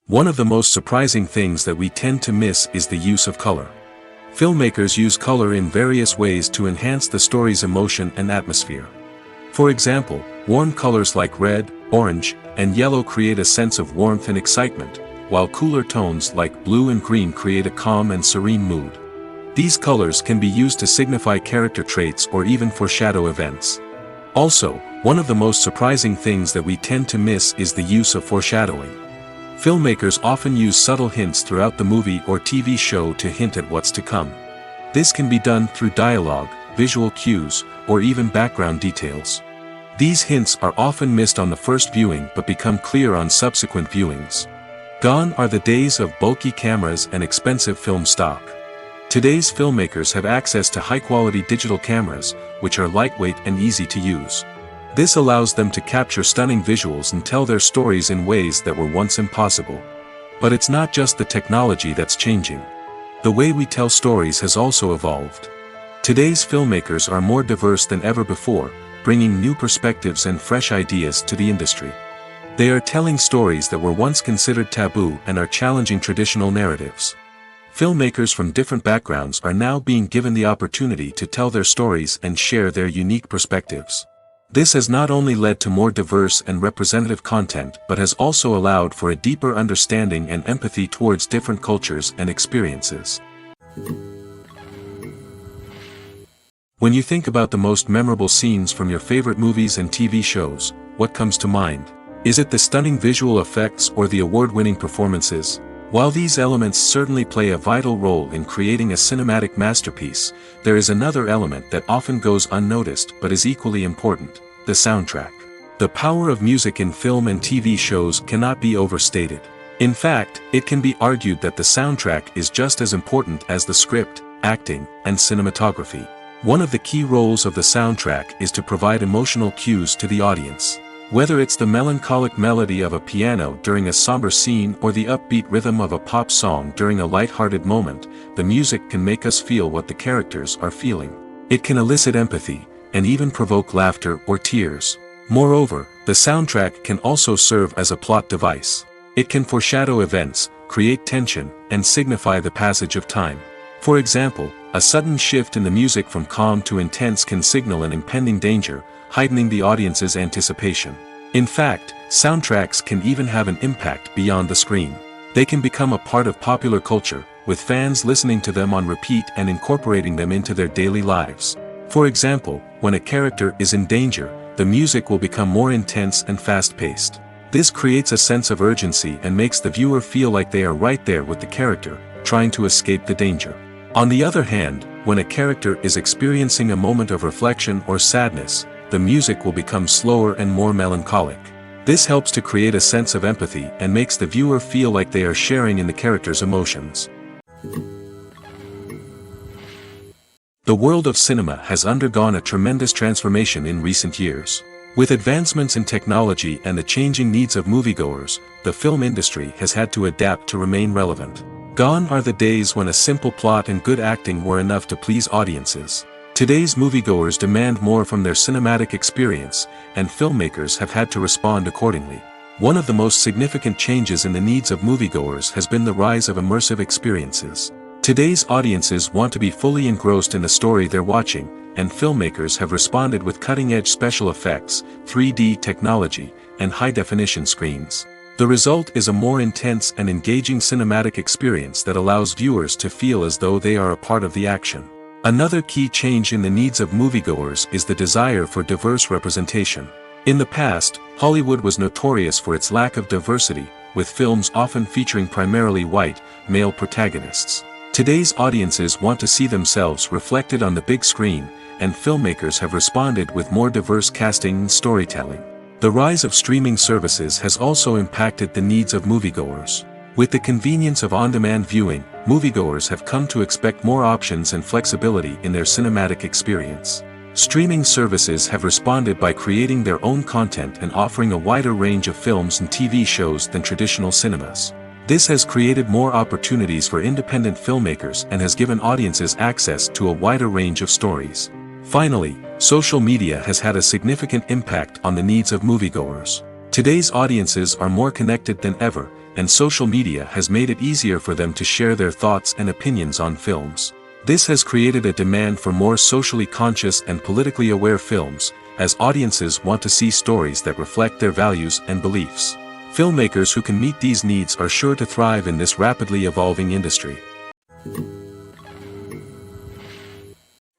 One of the most surprising things that we tend to miss is the use of color. Filmmakers use color in various ways to enhance the story's emotion and atmosphere. For example, warm colors like red, orange, and yellow create a sense of warmth and excitement, while cooler tones like blue and green create a calm and serene mood. These colors can be used to signify character traits or even foreshadow events. Also, one of the most surprising things that we tend to miss is the use of foreshadowing. Filmmakers often use subtle hints throughout the movie or TV show to hint at what's to come. This can be done through dialogue, visual cues, or even background details. These hints are often missed on the first viewing but become clear on subsequent viewings. Gone are the days of bulky cameras and expensive film stock. Today's filmmakers have access to high-quality digital cameras, which are lightweight and easy to use. This allows them to capture stunning visuals and tell their stories in ways that were once impossible. But it's not just the technology that's changing. The way we tell stories has also evolved. Today's filmmakers are more diverse than ever before, bringing new perspectives and fresh ideas to the industry. They are telling stories that were once considered taboo and are challenging traditional narratives. Filmmakers from different backgrounds are now being given the opportunity to tell their stories and share their unique perspectives. This has not only led to more diverse and representative content but has also allowed for a deeper understanding and empathy towards different cultures and experiences. When you think about the most memorable scenes from your favorite movies and TV shows, what comes to mind? Is it the stunning visual effects or the award-winning performances? While these elements certainly play a vital role in creating a cinematic masterpiece, there is another element that often goes unnoticed but is equally important: the soundtrack. The power of music in film and TV shows cannot be overstated. In fact, it can be argued that the soundtrack is just as important as the script, acting, and cinematography. One of the key roles of the soundtrack is to provide emotional cues to the audience. Whether it's the melancholic melody of a piano during a somber scene or the upbeat rhythm of a pop song during a light-hearted moment, the music can make us feel what the characters are feeling. It can elicit empathy, and even provoke laughter or tears. Moreover, the soundtrack can also serve as a plot device. It can foreshadow events, create tension, and signify the passage of time. For example, a sudden shift in the music from calm to intense can signal an impending danger, heightening the audience's anticipation. In fact, soundtracks can even have an impact beyond the screen. They can become a part of popular culture, with fans listening to them on repeat and incorporating them into their daily lives. For example, when a character is in danger, the music will become more intense and fast-paced. This creates a sense of urgency and makes the viewer feel like they are right there with the character, trying to escape the danger. On the other hand, when a character is experiencing a moment of reflection or sadness, the music will become slower and more melancholic. This helps to create a sense of empathy and makes the viewer feel like they are sharing in the character's emotions. The world of cinema has undergone a tremendous transformation in recent years. With advancements in technology and the changing needs of moviegoers, the film industry has had to adapt to remain relevant. Gone are the days when a simple plot and good acting were enough to please audiences. Today's moviegoers demand more from their cinematic experience, and filmmakers have had to respond accordingly. One of the most significant changes in the needs of moviegoers has been the rise of immersive experiences. Today's audiences want to be fully engrossed in the story they're watching, and filmmakers have responded with cutting-edge special effects, 3D technology, and high-definition screens. The result is a more intense and engaging cinematic experience that allows viewers to feel as though they are a part of the action. Another key change in the needs of moviegoers is the desire for diverse representation. In the past, Hollywood was notorious for its lack of diversity, with films often featuring primarily white, male protagonists. Today's audiences want to see themselves reflected on the big screen, and filmmakers have responded with more diverse casting and storytelling. The rise of streaming services has also impacted the needs of moviegoers. With the convenience of on-demand viewing, moviegoers have come to expect more options and flexibility in their cinematic experience. Streaming services have responded by creating their own content and offering a wider range of films and TV shows than traditional cinemas. This has created more opportunities for independent filmmakers and has given audiences access to a wider range of stories. Finally, social media has had a significant impact on the needs of moviegoers. Today's audiences are more connected than ever, and social media has made it easier for them to share their thoughts and opinions on films. This has created a demand for more socially conscious and politically aware films, as audiences want to see stories that reflect their values and beliefs. Filmmakers who can meet these needs are sure to thrive in this rapidly evolving industry.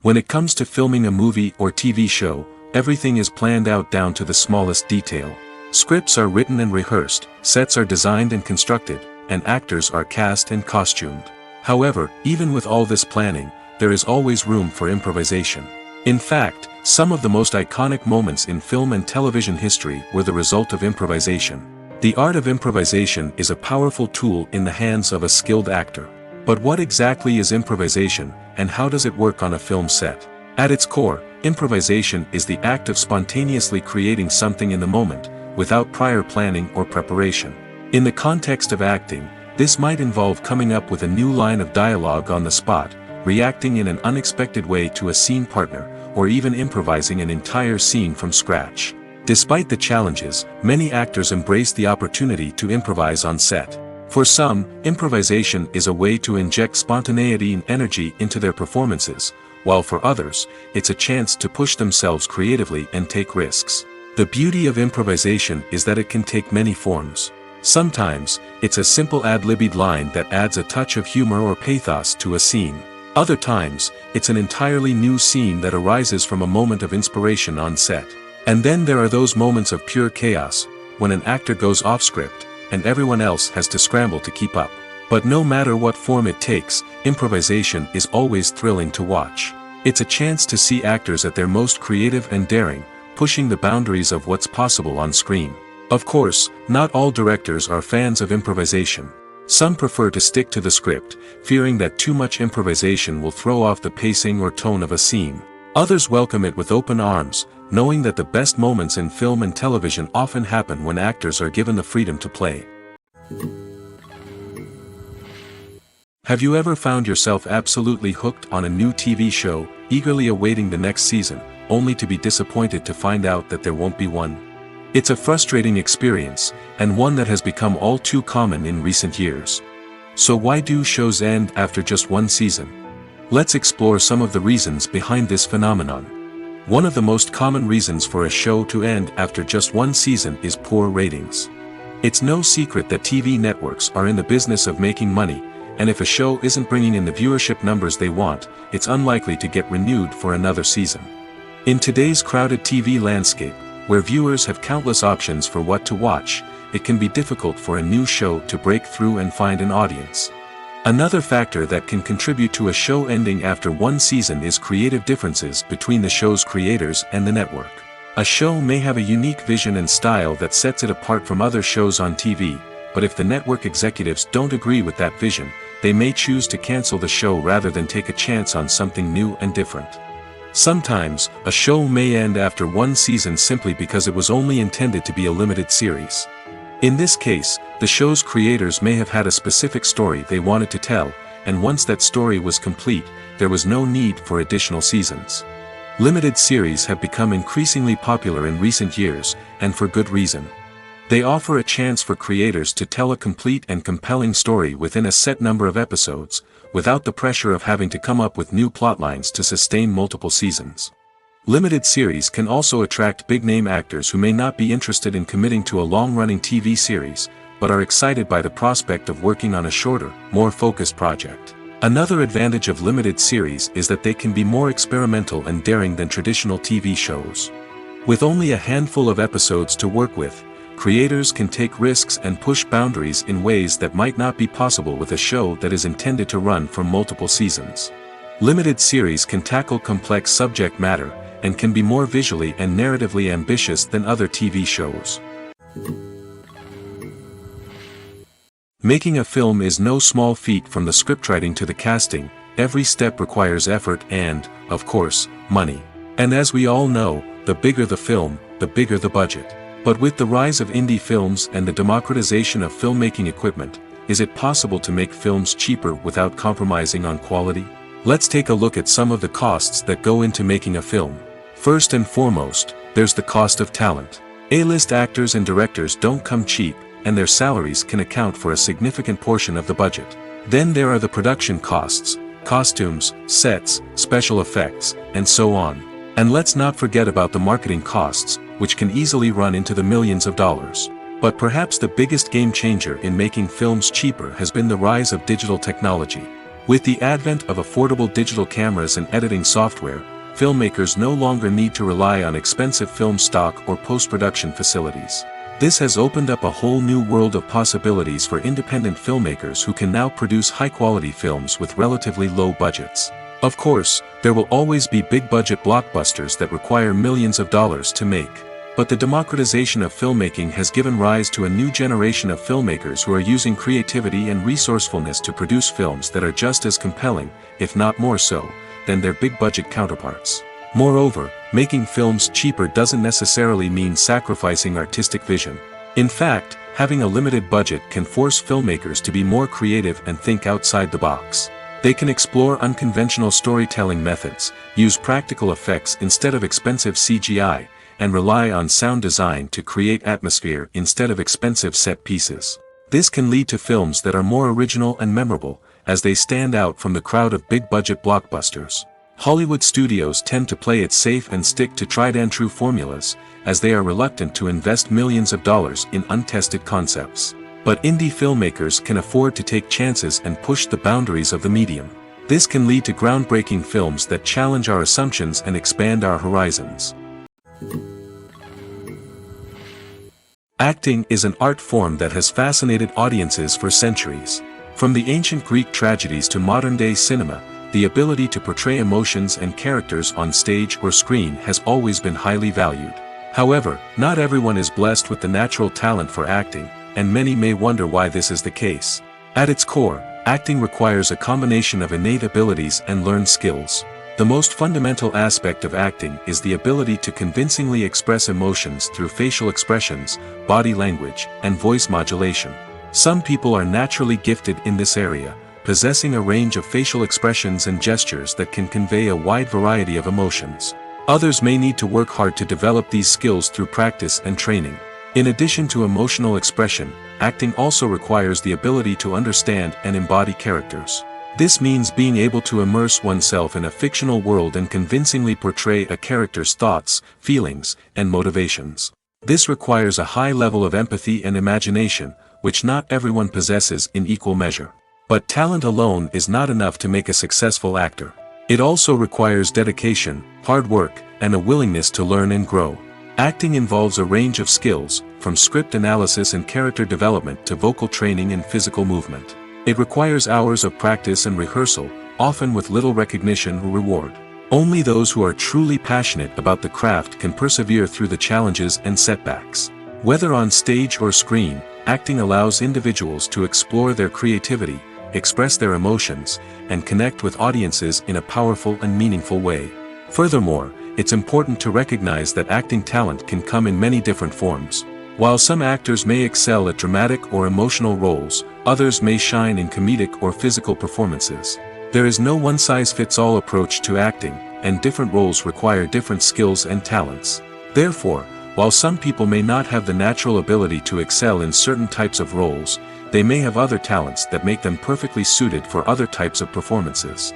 When it comes to filming a movie or TV show, everything is planned out down to the smallest detail. Scripts are written and rehearsed, sets are designed and constructed, and actors are cast and costumed. However, even with all this planning, there is always room for improvisation. In fact, some of the most iconic moments in film and television history were the result of improvisation. The art of improvisation is a powerful tool in the hands of a skilled actor. But what exactly is improvisation, and how does it work on a film set? At its core, improvisation is the act of spontaneously creating something in the moment, without prior planning or preparation. In the context of acting, this might involve coming up with a new line of dialogue on the spot, reacting in an unexpected way to a scene partner, or even improvising an entire scene from scratch. Despite the challenges, many actors embrace the opportunity to improvise on set. For some, improvisation is a way to inject spontaneity and energy into their performances, while for others, it's a chance to push themselves creatively and take risks. The beauty of improvisation is that it can take many forms. Sometimes, it's a simple ad-libbed line that adds a touch of humor or pathos to a scene. Other times, it's an entirely new scene that arises from a moment of inspiration on set. And then there are those moments of pure chaos, when an actor goes off script, and everyone else has to scramble to keep up. But no matter what form it takes, improvisation is always thrilling to watch. It's a chance to see actors at their most creative and daring, pushing the boundaries of what's possible on screen. Of course, not all directors are fans of improvisation. Some prefer to stick to the script, fearing that too much improvisation will throw off the pacing or tone of a scene. Others welcome it with open arms, knowing that the best moments in film and television often happen when actors are given the freedom to play. Have you ever found yourself absolutely hooked on a new TV show, eagerly awaiting the next season, only to be disappointed to find out that there won't be one? It's a frustrating experience, and one that has become all too common in recent years. So why do shows end after just one season? Let's explore some of the reasons behind this phenomenon. One of the most common reasons for a show to end after just one season is poor ratings. It's no secret that TV networks are in the business of making money, and if a show isn't bringing in the viewership numbers they want, it's unlikely to get renewed for another season. In today's crowded TV landscape, where viewers have countless options for what to watch, it can be difficult for a new show to break through and find an audience. Another factor that can contribute to a show ending after one season is creative differences between the show's creators and the network. A show may have a unique vision and style that sets it apart from other shows on TV, but if the network executives don't agree with that vision, they may choose to cancel the show rather than take a chance on something new and different. Sometimes, a show may end after one season simply because it was only intended to be a limited series. In this case, the show's creators may have had a specific story they wanted to tell, and once that story was complete, there was no need for additional seasons. Limited series have become increasingly popular in recent years, and for good reason. They offer a chance for creators to tell a complete and compelling story within a set number of episodes, without the pressure of having to come up with new plotlines to sustain multiple seasons. Limited series can also attract big-name actors who may not be interested in committing to a long-running TV series, but are excited by the prospect of working on a shorter, more focused project. Another advantage of limited series is that they can be more experimental and daring than traditional TV shows. With only a handful of episodes to work with, creators can take risks and push boundaries in ways that might not be possible with a show that is intended to run for multiple seasons. Limited series can tackle complex subject matter, and can be more visually and narratively ambitious than other TV shows. Making a film is no small feat. From the scriptwriting to the casting, every step requires effort and, of course, money. And as we all know, the bigger the film, the bigger the budget. But with the rise of indie films and the democratization of filmmaking equipment, is it possible to make films cheaper without compromising on quality? Let's take a look at some of the costs that go into making a film. First and foremost, there's the cost of talent. A-list actors and directors don't come cheap, and their salaries can account for a significant portion of the budget. Then there are the production costs, costumes, sets, special effects, and so on. And let's not forget about the marketing costs, which can easily run into the millions of dollars. But perhaps the biggest game changer in making films cheaper has been the rise of digital technology. With the advent of affordable digital cameras and editing software, filmmakers no longer need to rely on expensive film stock or post-production facilities. This has opened up a whole new world of possibilities for independent filmmakers who can now produce high-quality films with relatively low budgets. Of course, there will always be big-budget blockbusters that require millions of dollars to make. But the democratization of filmmaking has given rise to a new generation of filmmakers who are using creativity and resourcefulness to produce films that are just as compelling, if not more so, than their big-budget counterparts. Moreover, making films cheaper doesn't necessarily mean sacrificing artistic vision. In fact, having a limited budget can force filmmakers to be more creative and think outside the box. They can explore unconventional storytelling methods, use practical effects instead of expensive CGI, and rely on sound design to create atmosphere instead of expensive set pieces. This can lead to films that are more original and memorable, as they stand out from the crowd of big-budget blockbusters. Hollywood studios tend to play it safe and stick to tried-and-true formulas, as they are reluctant to invest millions of dollars in untested concepts. But indie filmmakers can afford to take chances and push the boundaries of the medium. This can lead to groundbreaking films that challenge our assumptions and expand our horizons. Acting is an art form that has fascinated audiences for centuries. From the ancient Greek tragedies to modern-day cinema, the ability to portray emotions and characters on stage or screen has always been highly valued. However, not everyone is blessed with the natural talent for acting, and many may wonder why this is the case. At its core, acting requires a combination of innate abilities and learned skills. The most fundamental aspect of acting is the ability to convincingly express emotions through facial expressions, body language, and voice modulation. Some people are naturally gifted in this area, possessing a range of facial expressions and gestures that can convey a wide variety of emotions. Others may need to work hard to develop these skills through practice and training. In addition to emotional expression, acting also requires the ability to understand and embody characters. This means being able to immerse oneself in a fictional world and convincingly portray a character's thoughts, feelings, and motivations. This requires a high level of empathy and imagination, which not everyone possesses in equal measure. But talent alone is not enough to make a successful actor. It also requires dedication, hard work, and a willingness to learn and grow. Acting involves a range of skills, from script analysis and character development to vocal training and physical movement. It requires hours of practice and rehearsal, often with little recognition or reward. Only those who are truly passionate about the craft can persevere through the challenges and setbacks. Whether on stage or screen, acting allows individuals to explore their creativity, express their emotions, and connect with audiences in a powerful and meaningful way. Furthermore, it's important to recognize that acting talent can come in many different forms. While some actors may excel at dramatic or emotional roles, others may shine in comedic or physical performances. There is no one-size-fits-all approach to acting, and different roles require different skills and talents. Therefore, while some people may not have the natural ability to excel in certain types of roles, they may have other talents that make them perfectly suited for other types of performances.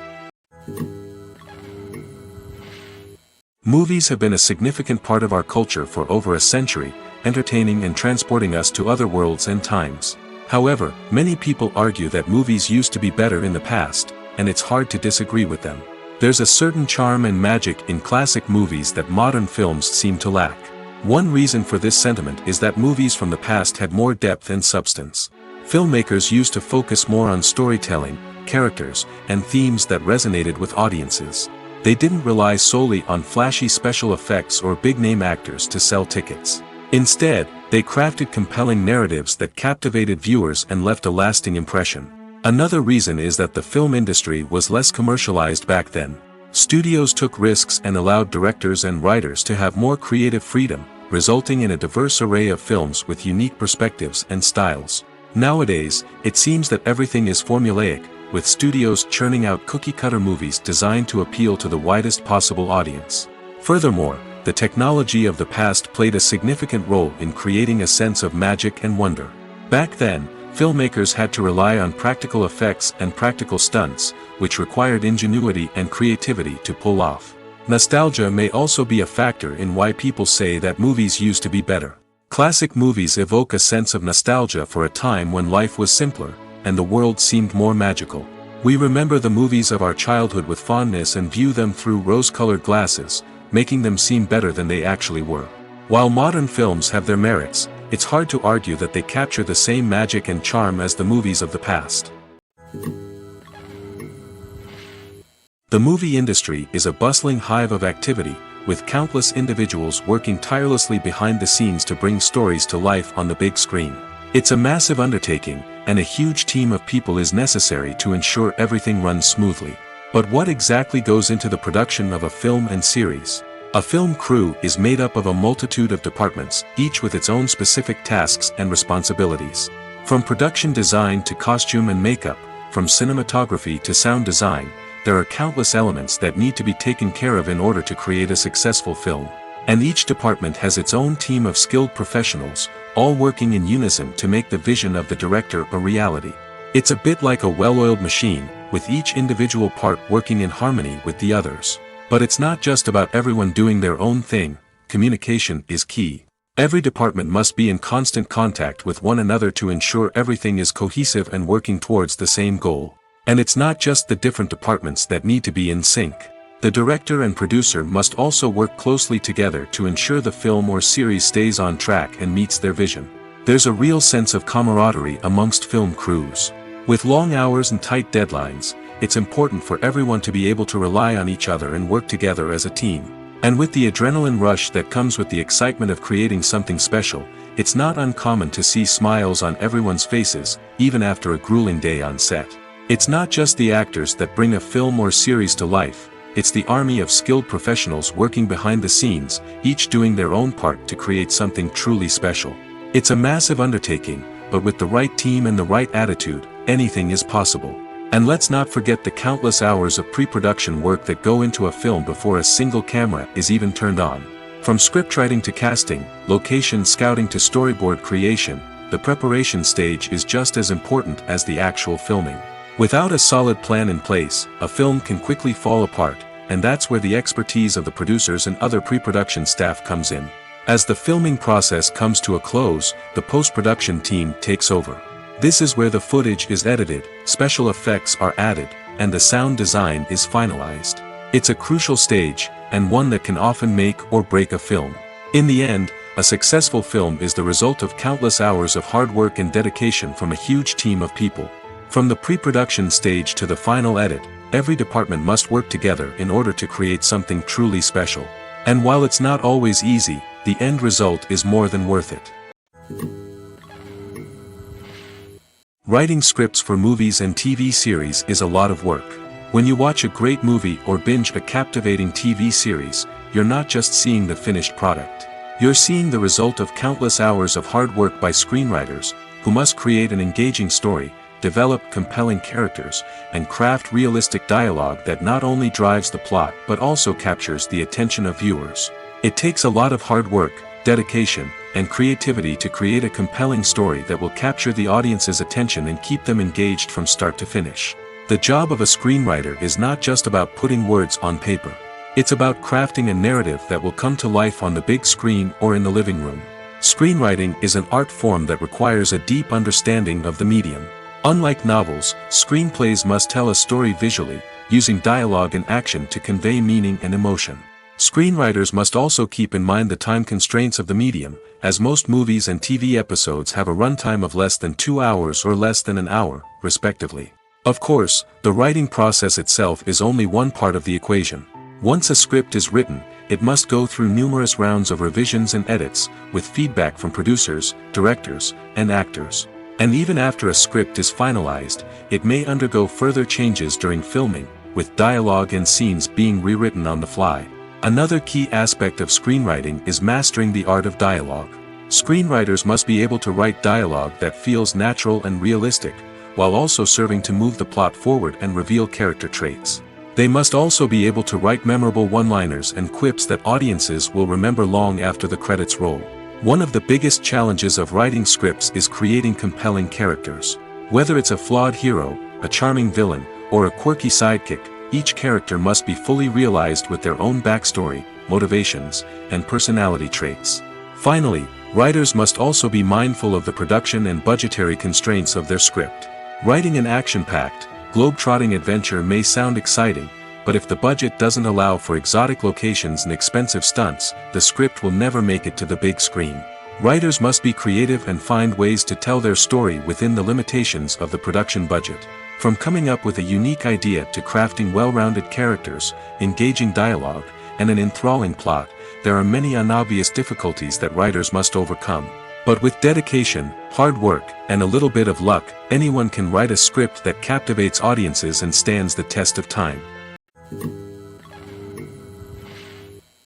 Movies have been a significant part of our culture for over a century, entertaining and transporting us to other worlds and times. However, many people argue that movies used to be better in the past, and it's hard to disagree with them. There's a certain charm and magic in classic movies that modern films seem to lack. One reason for this sentiment is that movies from the past had more depth and substance. Filmmakers used to focus more on storytelling, characters, and themes that resonated with audiences. They didn't rely solely on flashy special effects or big-name actors to sell tickets. Instead, they crafted compelling narratives that captivated viewers and left a lasting impression. Another reason is that the film industry was less commercialized back then. Studios took risks and allowed directors and writers to have more creative freedom, resulting in a diverse array of films with unique perspectives and styles. Nowadays, it seems that everything is formulaic, with studios churning out cookie-cutter movies designed to appeal to the widest possible audience. Furthermore, the technology of the past played a significant role in creating a sense of magic and wonder. Back then, filmmakers had to rely on practical effects and practical stunts, which required ingenuity and creativity to pull off. Nostalgia may also be a factor in why people say that movies used to be better. Classic movies evoke a sense of nostalgia for a time when life was simpler, and the world seemed more magical. We remember the movies of our childhood with fondness and view them through rose-colored glasses, making them seem better than they actually were. While modern films have their merits, it's hard to argue that they capture the same magic and charm as the movies of the past. The movie industry is a bustling hive of activity, with countless individuals working tirelessly behind the scenes to bring stories to life on the big screen. It's a massive undertaking, and a huge team of people is necessary to ensure everything runs smoothly. But what exactly goes into the production of a film and series? A film crew is made up of a multitude of departments, each with its own specific tasks and responsibilities. From production design to costume and makeup, from cinematography to sound design, there are countless elements that need to be taken care of in order to create a successful film. And each department has its own team of skilled professionals, all working in unison to make the vision of the director a reality. It's a bit like a well-oiled machine, with each individual part working in harmony with the others. But it's not just about everyone doing their own thing. Communication is key. Every department must be in constant contact with one another to ensure everything is cohesive and working towards the same goal. And it's not just the different departments that need to be in sync. The director and producer must also work closely together to ensure the film or series stays on track and meets their vision. There's a real sense of camaraderie amongst film crews. With long hours and tight deadlines, it's important for everyone to be able to rely on each other and work together as a team. And with the adrenaline rush that comes with the excitement of creating something special, it's not uncommon to see smiles on everyone's faces, even after a grueling day on set. It's not just the actors that bring a film or series to life, it's the army of skilled professionals working behind the scenes, each doing their own part to create something truly special. It's a massive undertaking, but with the right team and the right attitude, anything is possible. And let's not forget the countless hours of pre-production work that go into a film before a single camera is even turned on. From scriptwriting to casting, location scouting to storyboard creation, the preparation stage is just as important as the actual filming. Without a solid plan in place, a film can quickly fall apart, and that's where the expertise of the producers and other pre-production staff comes in. As the filming process comes to a close, the post-production team takes over. This is where the footage is edited, special effects are added, and the sound design is finalized. It's a crucial stage, and one that can often make or break a film. In the end, a successful film is the result of countless hours of hard work and dedication from a huge team of people. From the pre-production stage to the final edit, every department must work together in order to create something truly special. And while it's not always easy, the end result is more than worth it. Writing scripts for movies and TV series is a lot of work. When you watch a great movie or binge a captivating TV series, you're not just seeing the finished product. You're seeing the result of countless hours of hard work by screenwriters, who must create an engaging story, develop compelling characters, and craft realistic dialogue that not only drives the plot but also captures the attention of viewers. It takes a lot of hard work, dedication, and creativity to create a compelling story that will capture the audience's attention and keep them engaged from start to finish. The job of a screenwriter is not just about putting words on paper. It's about crafting a narrative that will come to life on the big screen or in the living room. Screenwriting is an art form that requires a deep understanding of the medium. Unlike novels, screenplays must tell a story visually, using dialogue and action to convey meaning and emotion. Screenwriters must also keep in mind the time constraints of the medium, as most movies and TV episodes have a runtime of less than 2 hours or less than an hour, respectively. Of course, the writing process itself is only one part of the equation. Once a script is written, it must go through numerous rounds of revisions and edits, with feedback from producers, directors, and actors. And even after a script is finalized, it may undergo further changes during filming, with dialogue and scenes being rewritten on the fly. Another key aspect of screenwriting is mastering the art of dialogue. Screenwriters must be able to write dialogue that feels natural and realistic, while also serving to move the plot forward and reveal character traits. They must also be able to write memorable one-liners and quips that audiences will remember long after the credits roll. One of the biggest challenges of writing scripts is creating compelling characters. Whether it's a flawed hero, a charming villain, or a quirky sidekick, each character must be fully realized with their own backstory, motivations, and personality traits. Finally, writers must also be mindful of the production and budgetary constraints of their script. Writing an action-packed, globe-trotting adventure may sound exciting, but if the budget doesn't allow for exotic locations and expensive stunts, the script will never make it to the big screen. Writers must be creative and find ways to tell their story within the limitations of the production budget. From coming up with a unique idea to crafting well-rounded characters, engaging dialogue, and an enthralling plot, there are many unobvious difficulties that writers must overcome. But with dedication, hard work, and a little bit of luck, anyone can write a script that captivates audiences and stands the test of time.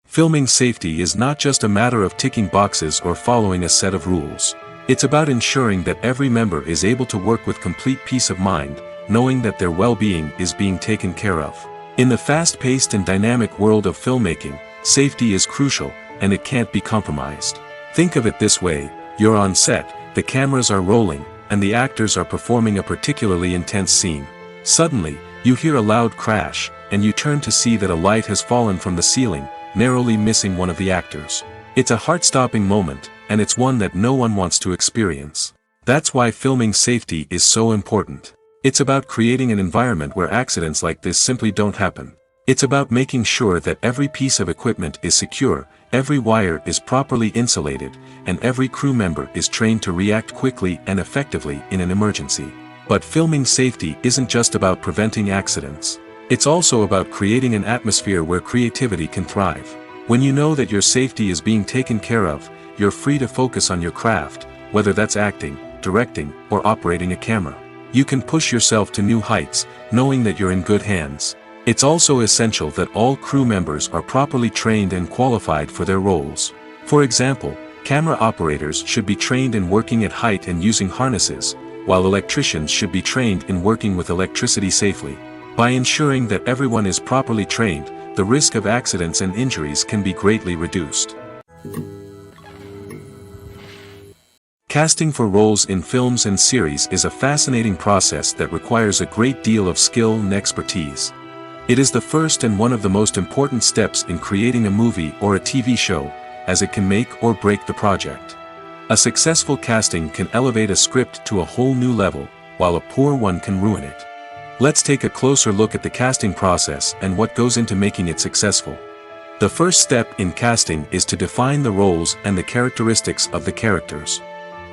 Filming safety is not just a matter of ticking boxes or following a set of rules. It's about ensuring that every member is able to work with complete peace of mind, knowing that their well-being is being taken care of. In the fast-paced and dynamic world of filmmaking, safety is crucial, and it can't be compromised. Think of it this way: you're on set, the cameras are rolling, and the actors are performing a particularly intense scene. Suddenly, you hear a loud crash, and you turn to see that a light has fallen from the ceiling, narrowly missing one of the actors. It's a heart-stopping moment, and it's one that no one wants to experience. That's why filming safety is so important. It's about creating an environment where accidents like this simply don't happen. It's about making sure that every piece of equipment is secure, every wire is properly insulated, and every crew member is trained to react quickly and effectively in an emergency. But filming safety isn't just about preventing accidents. It's also about creating an atmosphere where creativity can thrive. When you know that your safety is being taken care of, you're free to focus on your craft, whether that's acting, directing, or operating a camera. You can push yourself to new heights, knowing that you're in good hands. It's also essential that all crew members are properly trained and qualified for their roles. For example, camera operators should be trained in working at height and using harnesses, while electricians should be trained in working with electricity safely. By ensuring that everyone is properly trained, the risk of accidents and injuries can be greatly reduced. Casting for roles in films and series is a fascinating process that requires a great deal of skill and expertise. It is the first and one of the most important steps in creating a movie or a TV show, as it can make or break the project. A successful casting can elevate a script to a whole new level, while a poor one can ruin it. Let's take a closer look at the casting process and what goes into making it successful. The first step in casting is to define the roles and the characteristics of the characters.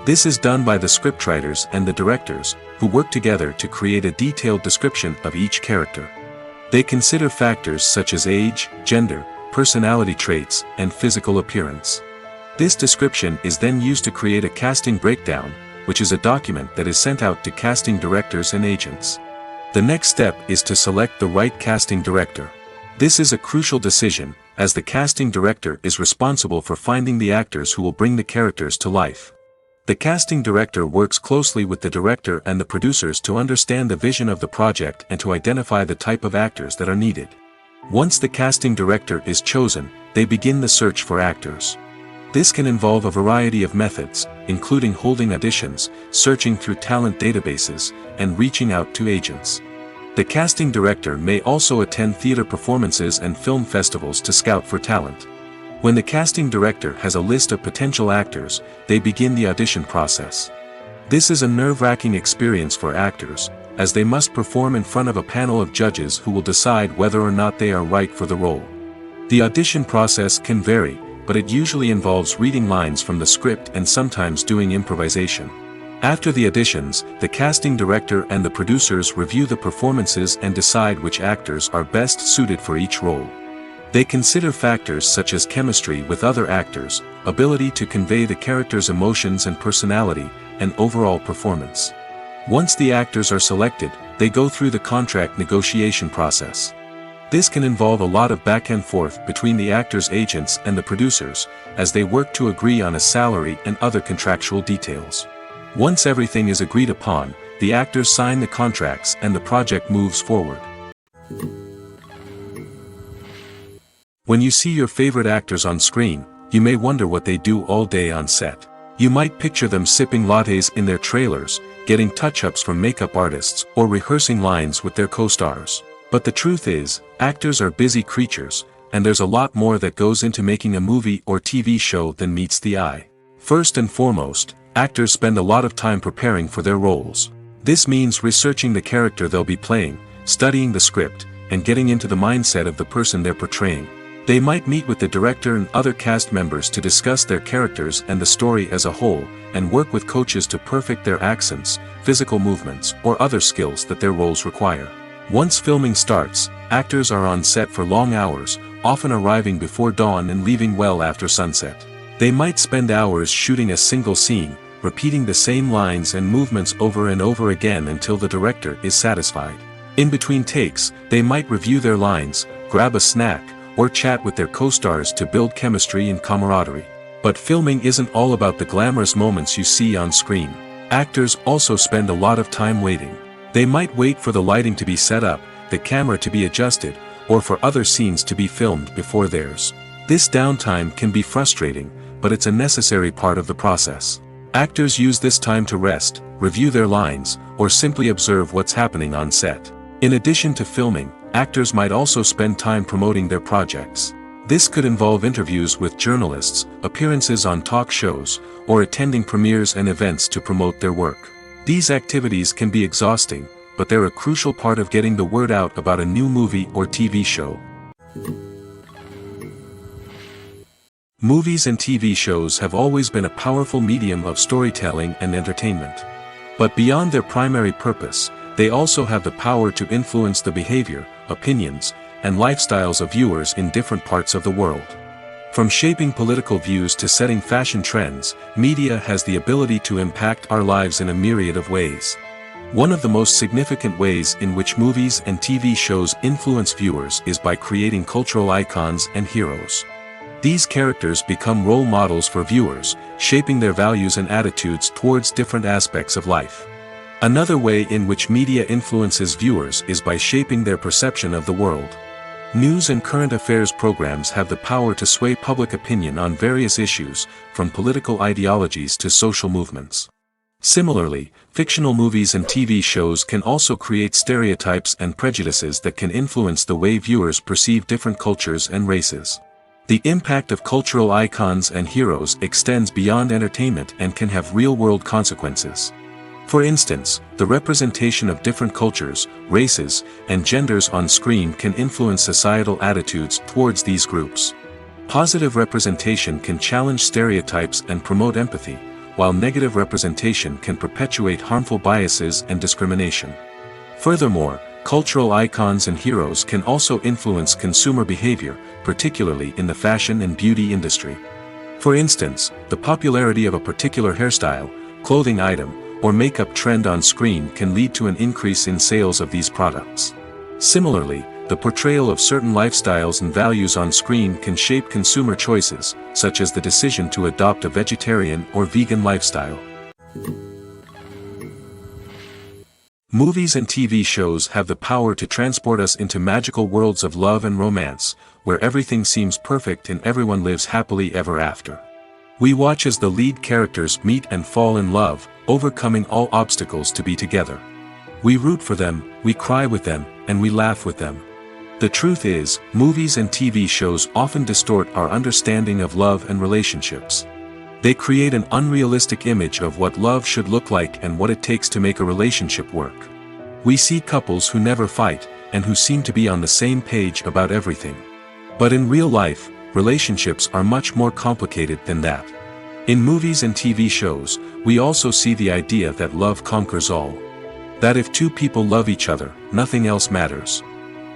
This is done by the scriptwriters and the directors, who work together to create a detailed description of each character. They consider factors such as age, gender, personality traits, and physical appearance. This description is then used to create a casting breakdown, which is a document that is sent out to casting directors and agents. The next step is to select the right casting director. This is a crucial decision, as the casting director is responsible for finding the actors who will bring the characters to life. The casting director works closely with the director and the producers to understand the vision of the project and to identify the type of actors that are needed. Once the casting director is chosen, they begin the search for actors. This can involve a variety of methods, including holding auditions, searching through talent databases, and reaching out to agents. The casting director may also attend theater performances and film festivals to scout for talent. When the casting director has a list of potential actors, they begin the audition process. This is a nerve-wracking experience for actors, as they must perform in front of a panel of judges who will decide whether or not they are right for the role. The audition process can vary, but it usually involves reading lines from the script and sometimes doing improvisation. After the auditions, the casting director and the producers review the performances and decide which actors are best suited for each role. They consider factors such as chemistry with other actors, ability to convey the character's emotions and personality, and overall performance. Once the actors are selected, they go through the contract negotiation process. This can involve a lot of back and forth between the actors' agents and the producers, as they work to agree on a salary and other contractual details. Once everything is agreed upon, the actors sign the contracts and the project moves forward. When you see your favorite actors on screen, you may wonder what they do all day on set. You might picture them sipping lattes in their trailers, getting touch-ups from makeup artists, or rehearsing lines with their co-stars. But the truth is, actors are busy creatures, and there's a lot more that goes into making a movie or TV show than meets the eye. First and foremost, actors spend a lot of time preparing for their roles. This means researching the character they'll be playing, studying the script, and getting into the mindset of the person they're portraying. They might meet with the director and other cast members to discuss their characters and the story as a whole, and work with coaches to perfect their accents, physical movements, or other skills that their roles require. Once filming starts, actors are on set for long hours, often arriving before dawn and leaving well after sunset. They might spend hours shooting a single scene, repeating the same lines and movements over and over again until the director is satisfied. In between takes, they might review their lines, grab a snack, or chat with their co-stars to build chemistry and camaraderie. But filming isn't all about the glamorous moments you see on screen. Actors also spend a lot of time waiting. They might wait for the lighting to be set up, the camera to be adjusted, or for other scenes to be filmed before theirs. This downtime can be frustrating, but it's a necessary part of the process. Actors use this time to rest, review their lines, or simply observe what's happening on set. In addition to filming, actors might also spend time promoting their projects. This could involve interviews with journalists, appearances on talk shows, or attending premieres and events to promote their work. These activities can be exhausting, but they're a crucial part of getting the word out about a new movie or TV show. Movies and TV shows have always been a powerful medium of storytelling and entertainment. But beyond their primary purpose, they also have the power to influence the behavior, opinions, and lifestyles of viewers in different parts of the world. From shaping political views to setting fashion trends, media has the ability to impact our lives in a myriad of ways. One of the most significant ways in which movies and TV shows influence viewers is by creating cultural icons and heroes. These characters become role models for viewers, shaping their values and attitudes towards different aspects of life. Another way in which media influences viewers is by shaping their perception of the world. News and current affairs programs have the power to sway public opinion on various issues, from political ideologies to social movements. Similarly, fictional movies and TV shows can also create stereotypes and prejudices that can influence the way viewers perceive different cultures and races. The impact of cultural icons and heroes extends beyond entertainment and can have real-world consequences. For instance, the representation of different cultures, races, and genders on screen can influence societal attitudes towards these groups. Positive representation can challenge stereotypes and promote empathy, while negative representation can perpetuate harmful biases and discrimination. Furthermore, cultural icons and heroes can also influence consumer behavior, particularly in the fashion and beauty industry. For instance, the popularity of a particular hairstyle, clothing item, or makeup trend on screen can lead to an increase in sales of these products. Similarly, the portrayal of certain lifestyles and values on screen can shape consumer choices, such as the decision to adopt a vegetarian or vegan lifestyle. Movies and TV shows have the power to transport us into magical worlds of love and romance, where everything seems perfect and everyone lives happily ever after. We watch as the lead characters meet and fall in love, overcoming all obstacles to be together. We root for them, we cry with them, and we laugh with them. The truth is, movies and TV shows often distort our understanding of love and relationships. They create an unrealistic image of what love should look like and what it takes to make a relationship work. We see couples who never fight, and who seem to be on the same page about everything. But in real life, relationships are much more complicated than that. In movies and TV shows, we also see the idea that love conquers all. That if two people love each other, nothing else matters.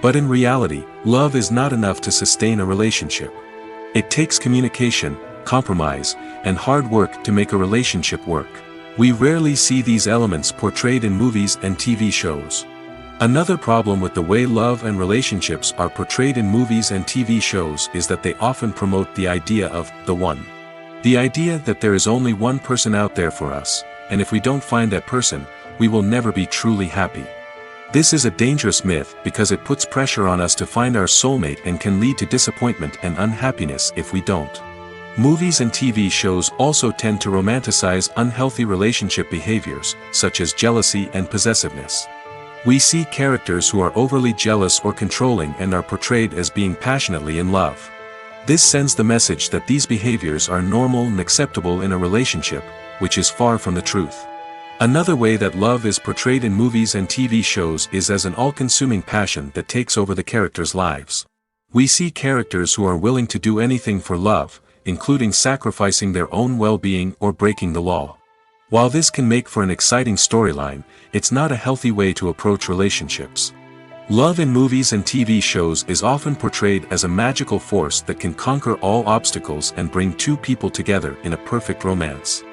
But in reality, love is not enough to sustain a relationship. It takes communication, compromise, and hard work to make a relationship work. We rarely see these elements portrayed in movies and TV shows. Another problem with the way love and relationships are portrayed in movies and TV shows is that they often promote the idea of the one. The idea that there is only one person out there for us, and if we don't find that person, we will never be truly happy. This is a dangerous myth because it puts pressure on us to find our soulmate and can lead to disappointment and unhappiness if we don't. Movies and TV shows also tend to romanticize unhealthy relationship behaviors, such as jealousy and possessiveness. We see characters who are overly jealous or controlling and are portrayed as being passionately in love. This sends the message that these behaviors are normal and acceptable in a relationship, which is far from the truth. Another way that love is portrayed in movies and TV shows is as an all-consuming passion that takes over the characters' lives. We see characters who are willing to do anything for love, including sacrificing their own well-being or breaking the law. While this can make for an exciting storyline, it's not a healthy way to approach relationships. Love in movies and TV shows is often portrayed as a magical force that can conquer all obstacles and bring two people together in a perfect romance.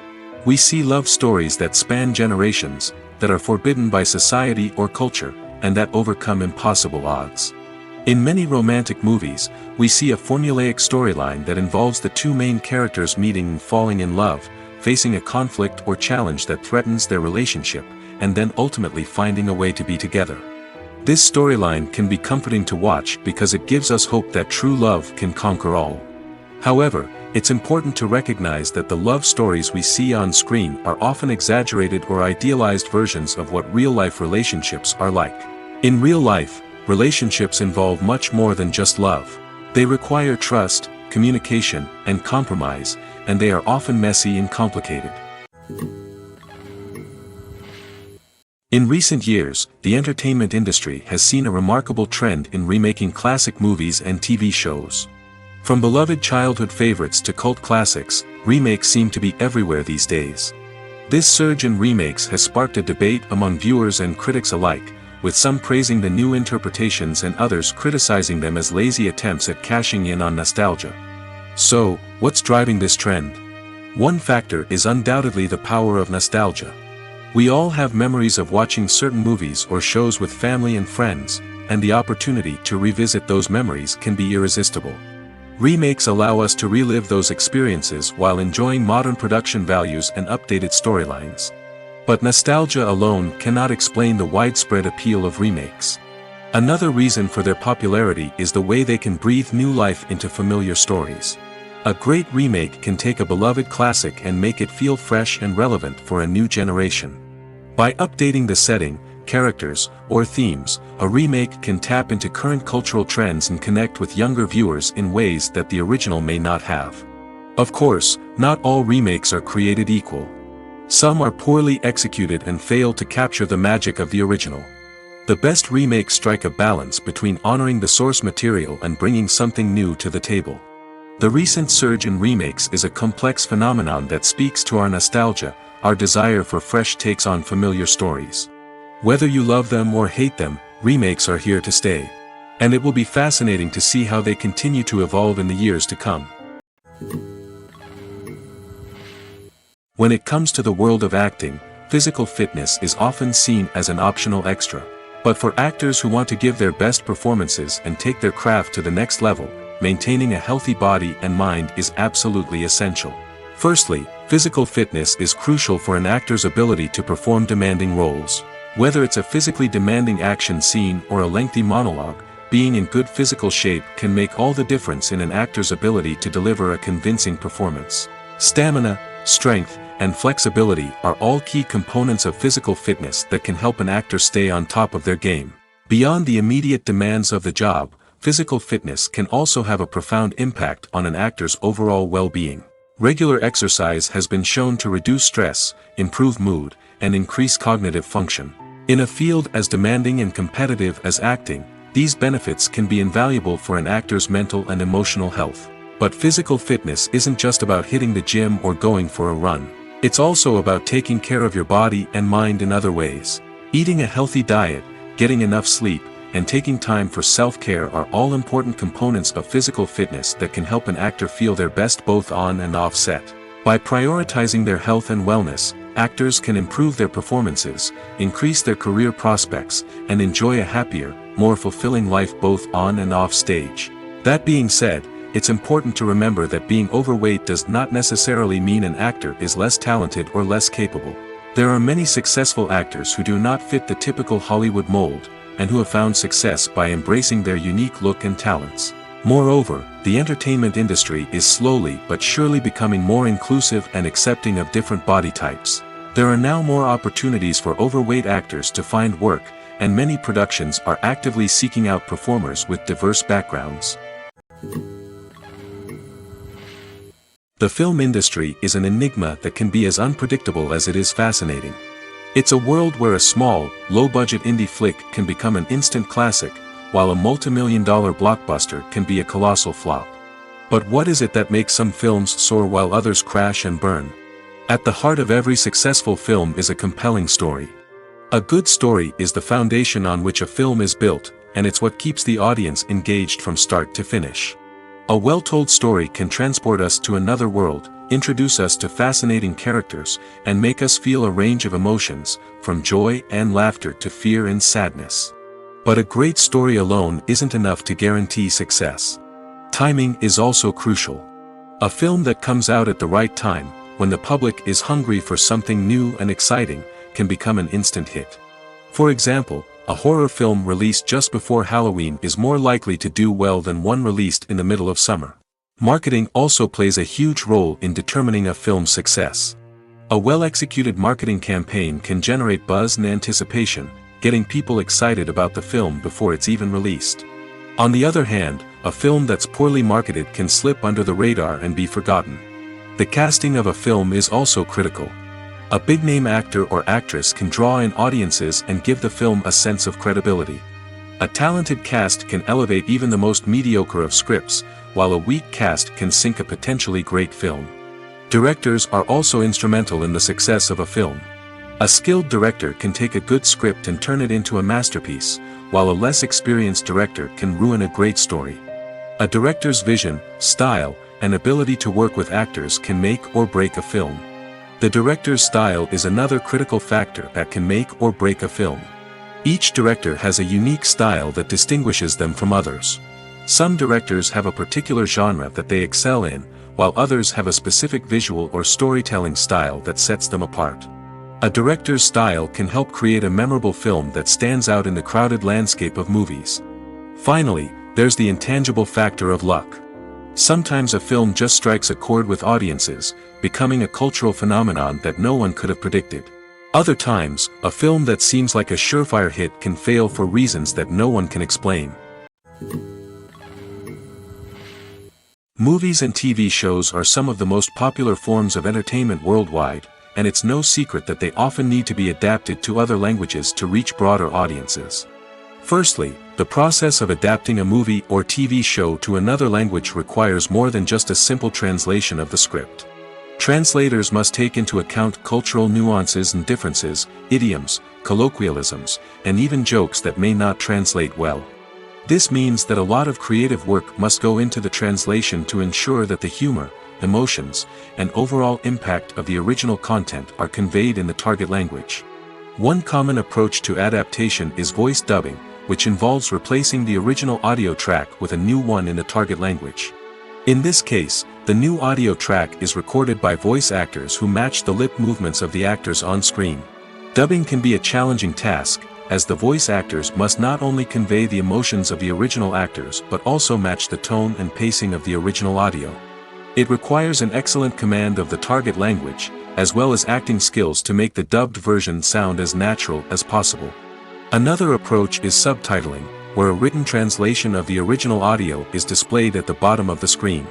We see love stories that span generations, that are forbidden by society or culture, and that overcome impossible odds. In many romantic movies, we see a formulaic storyline that involves the two main characters meeting and falling in love, facing a conflict or challenge that threatens their relationship, and then ultimately finding a way to be together. This storyline can be comforting to watch because it gives us hope that true love can conquer all. However, it's important to recognize that the love stories we see on screen are often exaggerated or idealized versions of what real-life relationships are like. In real life, relationships involve much more than just love. They require trust, communication, and compromise, and they are often messy and complicated. In recent years, the entertainment industry has seen a remarkable trend in remaking classic movies and TV shows. From beloved childhood favorites to cult classics, remakes seem to be everywhere these days. This surge in remakes has sparked a debate among viewers and critics alike, with some praising the new interpretations and others criticizing them as lazy attempts at cashing in on nostalgia. So, what's driving this trend? One factor is undoubtedly the power of nostalgia. We all have memories of watching certain movies or shows with family and friends, and the opportunity to revisit those memories can be irresistible. Remakes allow us to relive those experiences while enjoying modern production values and updated storylines. But nostalgia alone cannot explain the widespread appeal of remakes. Another reason for their popularity is the way they can breathe new life into familiar stories. A great remake can take a beloved classic and make it feel fresh and relevant for a new generation. By updating the setting, characters, or themes, a remake can tap into current cultural trends and connect with younger viewers in ways that the original may not have. Of course, not all remakes are created equal. Some are poorly executed and fail to capture the magic of the original. The best remakes strike a balance between honoring the source material and bringing something new to the table. The recent surge in remakes is a complex phenomenon that speaks to our nostalgia, our desire for fresh takes on familiar stories. Whether you love them or hate them, remakes are here to stay. And it will be fascinating to see how they continue to evolve in the years to come. When it comes to the world of acting, physical fitness is often seen as an optional extra. But for actors who want to give their best performances and take their craft to the next level, maintaining a healthy body and mind is absolutely essential. Firstly, physical fitness is crucial for an actor's ability to perform demanding roles. Whether it's a physically demanding action scene or a lengthy monologue, being in good physical shape can make all the difference in an actor's ability to deliver a convincing performance. Stamina, strength, and flexibility are all key components of physical fitness that can help an actor stay on top of their game. Beyond the immediate demands of the job, physical fitness can also have a profound impact on an actor's overall well-being. Regular exercise has been shown to reduce stress, improve mood, and increase cognitive function. In a field as demanding and competitive as acting, these benefits can be invaluable for an actor's mental and emotional health. But physical fitness isn't just about hitting the gym or going for a run. It's also about taking care of your body and mind in other ways. Eating a healthy diet, getting enough sleep, and taking time for self-care are all important components of physical fitness that can help an actor feel their best both on and off set. By prioritizing their health and wellness, actors can improve their performances, increase their career prospects, and enjoy a happier, more fulfilling life both on and off stage. That being said, it's important to remember that being overweight does not necessarily mean an actor is less talented or less capable. There are many successful actors who do not fit the typical Hollywood mold, and who have found success by embracing their unique look and talents. Moreover, the entertainment industry is slowly but surely becoming more inclusive and accepting of different body types. There are now more opportunities for overweight actors to find work, and many productions are actively seeking out performers with diverse backgrounds. The film industry is an enigma that can be as unpredictable as it is fascinating. It's a world where a small, low-budget indie flick can become an instant classic, while a multi-million-dollar blockbuster can be a colossal flop. But what is it that makes some films soar while others crash and burn? At the heart of every successful film is a compelling story. A good story is the foundation on which a film is built, and it's what keeps the audience engaged from start to finish. A well-told story can transport us to another world, introduce us to fascinating characters, and make us feel a range of emotions, from joy and laughter to fear and sadness. But a great story alone isn't enough to guarantee success. Timing is also crucial. A film that comes out at the right time, when the public is hungry for something new and exciting, can become an instant hit. For example, a horror film released just before Halloween is more likely to do well than one released in the middle of summer. Marketing also plays a huge role in determining a film's success. A well-executed marketing campaign can generate buzz and anticipation, getting people excited about the film before it's even released. On the other hand, a film that's poorly marketed can slip under the radar and be forgotten. The casting of a film is also critical. A big-name actor or actress can draw in audiences and give the film a sense of credibility. A talented cast can elevate even the most mediocre of scripts, while a weak cast can sink a potentially great film. Directors are also instrumental in the success of a film. A skilled director can take a good script and turn it into a masterpiece, while a less experienced director can ruin a great story. A director's vision, style, and ability to work with actors can make or break a film. The director's style is another critical factor that can make or break a film. Each director has a unique style that distinguishes them from others. Some directors have a particular genre that they excel in, while others have a specific visual or storytelling style that sets them apart. A director's style can help create a memorable film that stands out in the crowded landscape of movies. Finally, there's the intangible factor of luck. Sometimes a film just strikes a chord with audiences, becoming a cultural phenomenon that no one could have predicted. Other times, a film that seems like a surefire hit can fail for reasons that no one can explain. Movies and TV shows are some of the most popular forms of entertainment worldwide, and it's no secret that they often need to be adapted to other languages to reach broader audiences. Firstly, the process of adapting a movie or TV show to another language requires more than just a simple translation of the script. Translators must take into account cultural nuances and differences, idioms, colloquialisms, and even jokes that may not translate well. This means that a lot of creative work must go into the translation to ensure that the humor, emotions, and overall impact of the original content are conveyed in the target language. One common approach to adaptation is voice dubbing, which involves replacing the original audio track with a new one in the target language. In this case, the new audio track is recorded by voice actors who match the lip movements of the actors on screen. Dubbing can be a challenging task, as the voice actors must not only convey the emotions of the original actors but also match the tone and pacing of the original audio. It requires an excellent command of the target language, as well as acting skills to make the dubbed version sound as natural as possible. Another approach is subtitling, where a written translation of the original audio is displayed at the bottom of the screen.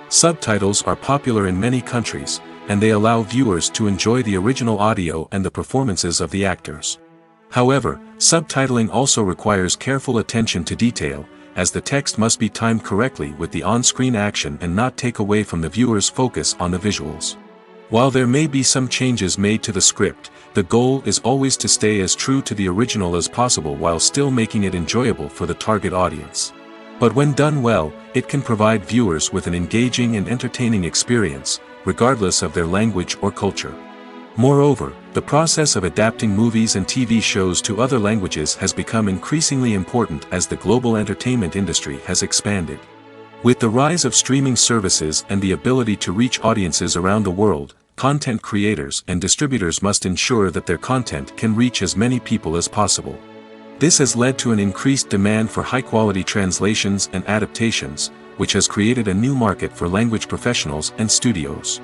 Subtitles are popular in many countries, and they allow viewers to enjoy the original audio and the performances of the actors. However, subtitling also requires careful attention to detail, as the text must be timed correctly with the on-screen action and not take away from the viewer's focus on the visuals. While there may be some changes made to the script, the goal is always to stay as true to the original as possible while still making it enjoyable for the target audience. But when done well, it can provide viewers with an engaging and entertaining experience, regardless of their language or culture. Moreover, the process of adapting movies and TV shows to other languages has become increasingly important as the global entertainment industry has expanded. With the rise of streaming services and the ability to reach audiences around the world, content creators and distributors must ensure that their content can reach as many people as possible. This has led to an increased demand for high-quality translations and adaptations, which has created a new market for language professionals and studios.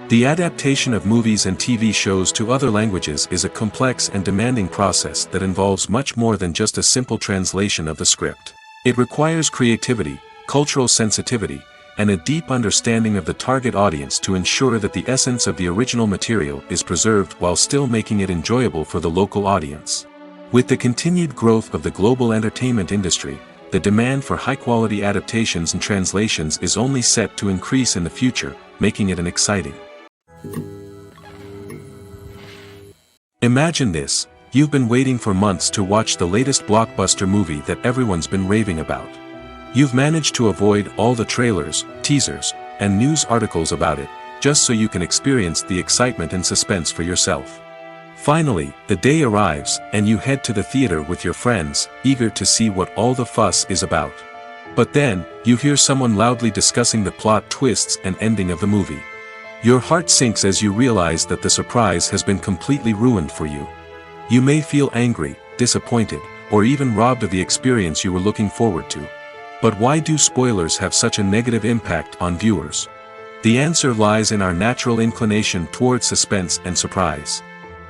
The adaptation of movies and TV shows to other languages is a complex and demanding process that involves much more than just a simple translation of the script. It requires creativity, cultural sensitivity, and a deep understanding of the target audience to ensure that the essence of the original material is preserved while still making it enjoyable for the local audience. With the continued growth of the global entertainment industry, the demand for high-quality adaptations and translations is only set to increase in the future, making it an exciting. Imagine this: you've been waiting for months to watch the latest blockbuster movie that everyone's been raving about. You've managed to avoid all the trailers, teasers, and news articles about it, just so you can experience the excitement and suspense for yourself. Finally, the day arrives, and you head to the theater with your friends, eager to see what all the fuss is about. But then, you hear someone loudly discussing the plot twists and ending of the movie. Your heart sinks as you realize that the surprise has been completely ruined for you. You may feel angry, disappointed, or even robbed of the experience you were looking forward to. But why do spoilers have such a negative impact on viewers? The answer lies in our natural inclination toward suspense and surprise.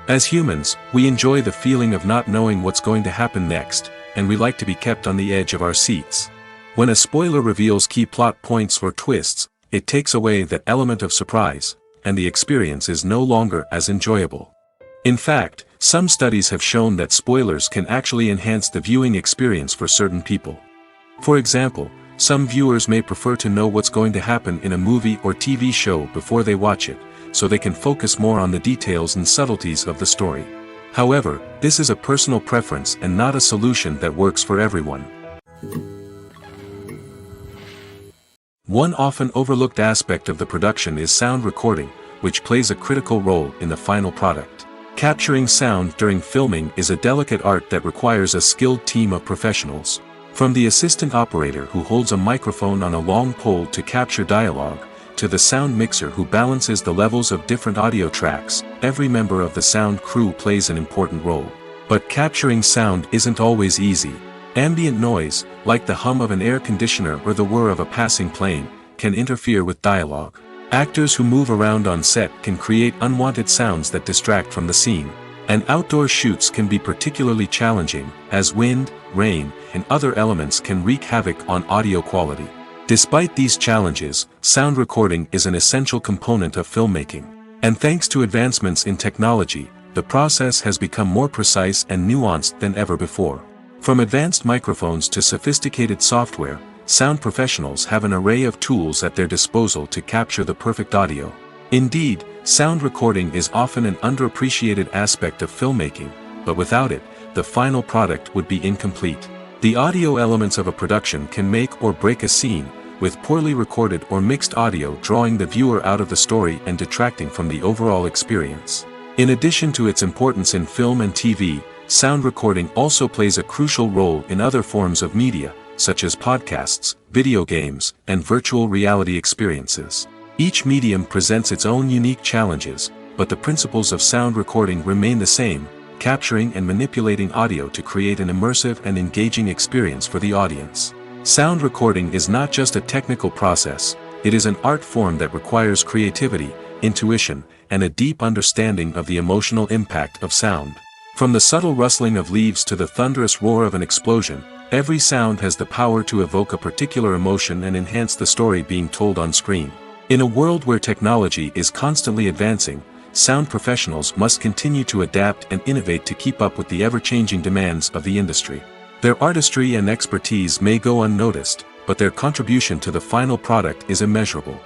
As humans, we enjoy the feeling of not knowing what's going to happen next, and we like to be kept on the edge of our seats. When a spoiler reveals key plot points or twists, it takes away that element of surprise, and the experience is no longer as enjoyable. In fact, some studies have shown that spoilers can actually enhance the viewing experience for certain people. For example, Some viewers may prefer to know what's going to happen in a movie or TV show before they watch it, so they can focus more on the details and subtleties of the story. However, this is a personal preference and not a solution that works for everyone. One often overlooked aspect of the production is sound recording, which plays a critical role in the final product. Capturing sound during filming is a delicate art that requires a skilled team of professionals. From the assistant operator who holds a microphone on a long pole to capture dialogue, to the sound mixer who balances the levels of different audio tracks, every member of the sound crew plays an important role. But capturing sound isn't always easy. Ambient noise, like the hum of an air conditioner or the whir of a passing plane, can interfere with dialogue. Actors who move around on set can create unwanted sounds that distract from the scene. And outdoor shoots can be particularly challenging, as wind, rain, and other elements can wreak havoc on audio quality. Despite these challenges, sound recording is an essential component of filmmaking. And thanks to advancements in technology, the process has become more precise and nuanced than ever before. From advanced microphones to sophisticated software, sound professionals have an array of tools at their disposal to capture the perfect audio. Indeed, sound recording is often an underappreciated aspect of filmmaking, but without it, the final product would be incomplete. The audio elements of a production can make or break a scene, with poorly recorded or mixed audio drawing the viewer out of the story and detracting from the overall experience. In addition to its importance in film and TV, sound recording also plays a crucial role in other forms of media, such as podcasts, video games, and virtual reality experiences. Each medium presents its own unique challenges, but the principles of sound recording remain the same, capturing and manipulating audio to create an immersive and engaging experience for the audience. Sound recording is not just a technical process, it is an art form that requires creativity, intuition, and a deep understanding of the emotional impact of sound. From the subtle rustling of leaves to the thunderous roar of an explosion, every sound has the power to evoke a particular emotion and enhance the story being told on screen. In a world where technology is constantly advancing, sound professionals must continue to adapt and innovate to keep up with the ever-changing demands of the industry. Their artistry and expertise may go unnoticed, but their contribution to the final product is immeasurable.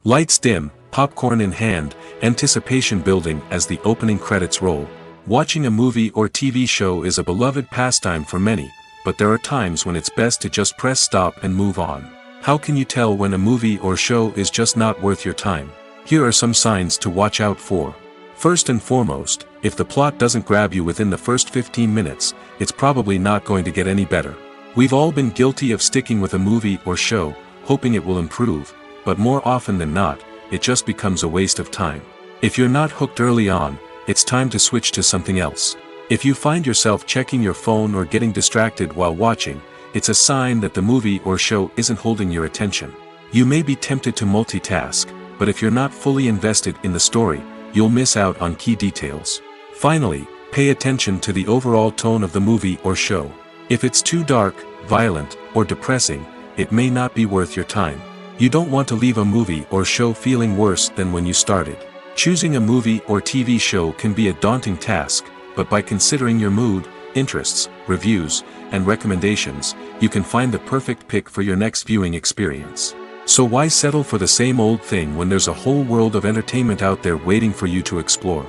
Lights dim, popcorn in hand, anticipation building as the opening credits roll. Watching a movie or TV show is a beloved pastime for many, but there are times when it's best to just press stop and move on. How can you tell when a movie or show is just not worth your time? Here are some signs to watch out for. First and foremost, if the plot doesn't grab you within the first 15 minutes, it's probably not going to get any better. We've all been guilty of sticking with a movie or show, hoping it will improve, but more often than not, it just becomes a waste of time. If you're not hooked early on, it's time to switch to something else. If you find yourself checking your phone or getting distracted while watching, it's a sign that the movie or show isn't holding your attention. You may be tempted to multitask, but if you're not fully invested in the story, you'll miss out on key details. Finally, pay attention to the overall tone of the movie or show. If it's too dark, violent, or depressing, it may not be worth your time. You don't want to leave a movie or show feeling worse than when you started. Choosing a movie or TV show can be a daunting task, but by considering your mood, interests, reviews, and recommendations, you can find the perfect pick for your next viewing experience. So why settle for the same old thing when there's a whole world of entertainment out there waiting for you to explore?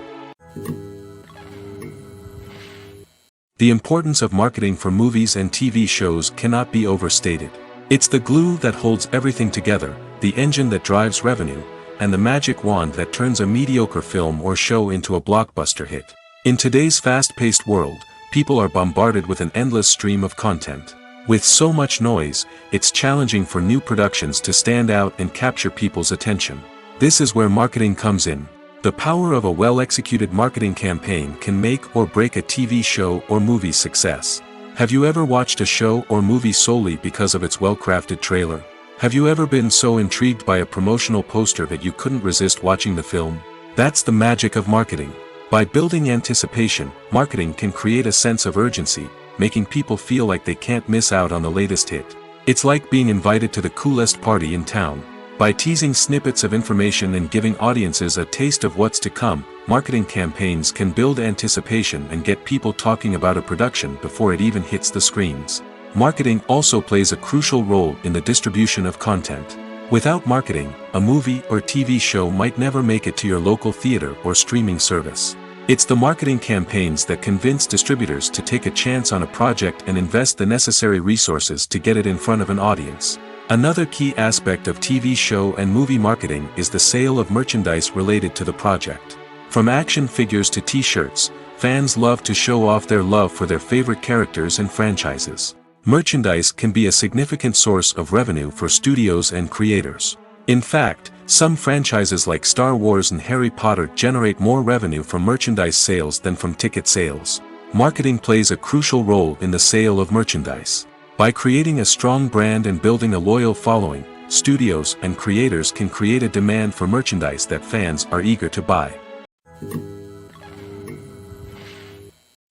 The importance of marketing for movies and TV shows cannot be overstated. It's the glue that holds everything together, the engine that drives revenue, and the magic wand that turns a mediocre film or show into a blockbuster hit. In today's fast-paced world, people are bombarded with an endless stream of content. With so much noise, it's challenging for new productions to stand out and capture people's attention. This is where marketing comes in. The power of a well-executed marketing campaign can make or break a TV show or movie's success. Have you ever watched a show or movie solely because of its well-crafted trailer? Have you ever been so intrigued by a promotional poster that you couldn't resist watching the film? That's the magic of marketing. By building anticipation, marketing can create a sense of urgency, making people feel like they can't miss out on the latest hit. It's like being invited to the coolest party in town. By teasing snippets of information and giving audiences a taste of what's to come, marketing campaigns can build anticipation and get people talking about a production before it even hits the screens. Marketing also plays a crucial role in the distribution of content. Without marketing, a movie or TV show might never make it to your local theater or streaming service. It's the marketing campaigns that convince distributors to take a chance on a project and invest the necessary resources to get it in front of an audience. Another key aspect of TV show and movie marketing is the sale of merchandise related to the project. From action figures to t-shirts, fans love to show off their love for their favorite characters and franchises. Merchandise can be a significant source of revenue for studios and creators. In fact, some franchises like Star Wars and Harry Potter generate more revenue from merchandise sales than from ticket sales. Marketing plays a crucial role in the sale of merchandise. By creating a strong brand and building a loyal following, studios and creators can create a demand for merchandise that fans are eager to buy.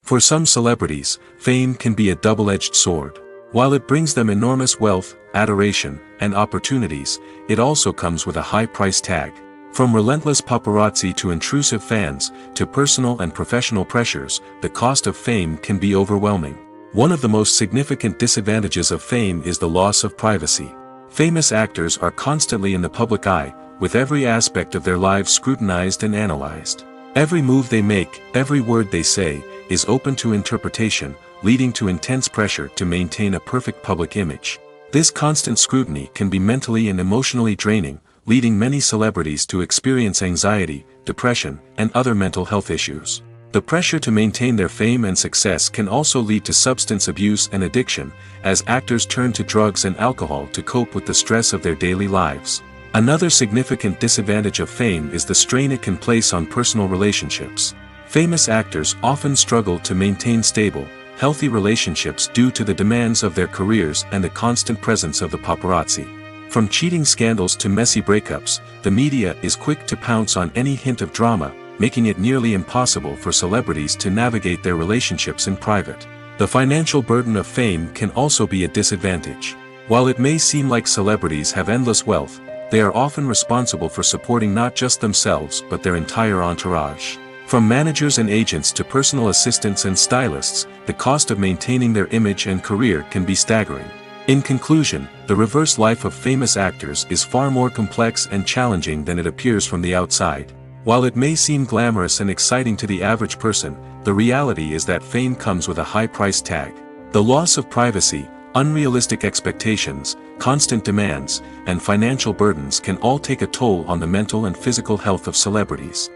For some celebrities, fame can be a double-edged sword. While it brings them enormous wealth, adoration, and opportunities, it also comes with a high price tag. From relentless paparazzi to intrusive fans, to personal and professional pressures, the cost of fame can be overwhelming. One of the most significant disadvantages of fame is the loss of privacy. Famous actors are constantly in the public eye, with every aspect of their lives scrutinized and analyzed. Every move they make, every word they say, is open to interpretation, leading to intense pressure to maintain a perfect public image. This constant scrutiny can be mentally and emotionally draining, leading many celebrities to experience anxiety, depression, and other mental health issues. The pressure to maintain their fame and success can also lead to substance abuse and addiction, as actors turn to drugs and alcohol to cope with the stress of their daily lives. Another significant disadvantage of fame is the strain it can place on personal relationships. Famous actors often struggle to maintain stable, healthy relationships due to the demands of their careers and the constant presence of the paparazzi. From cheating scandals to messy breakups, the media is quick to pounce on any hint of drama, making it nearly impossible for celebrities to navigate their relationships in private. The financial burden of fame can also be a disadvantage. While it may seem like celebrities have endless wealth, they are often responsible for supporting not just themselves but their entire entourage. From managers and agents to personal assistants and stylists, the cost of maintaining their image and career can be staggering. In conclusion, the reverse life of famous actors is far more complex and challenging than it appears from the outside. While it may seem glamorous and exciting to the average person, the reality is that fame comes with a high price tag. The loss of privacy, unrealistic expectations, constant demands, and financial burdens can all take a toll on the mental and physical health of celebrities.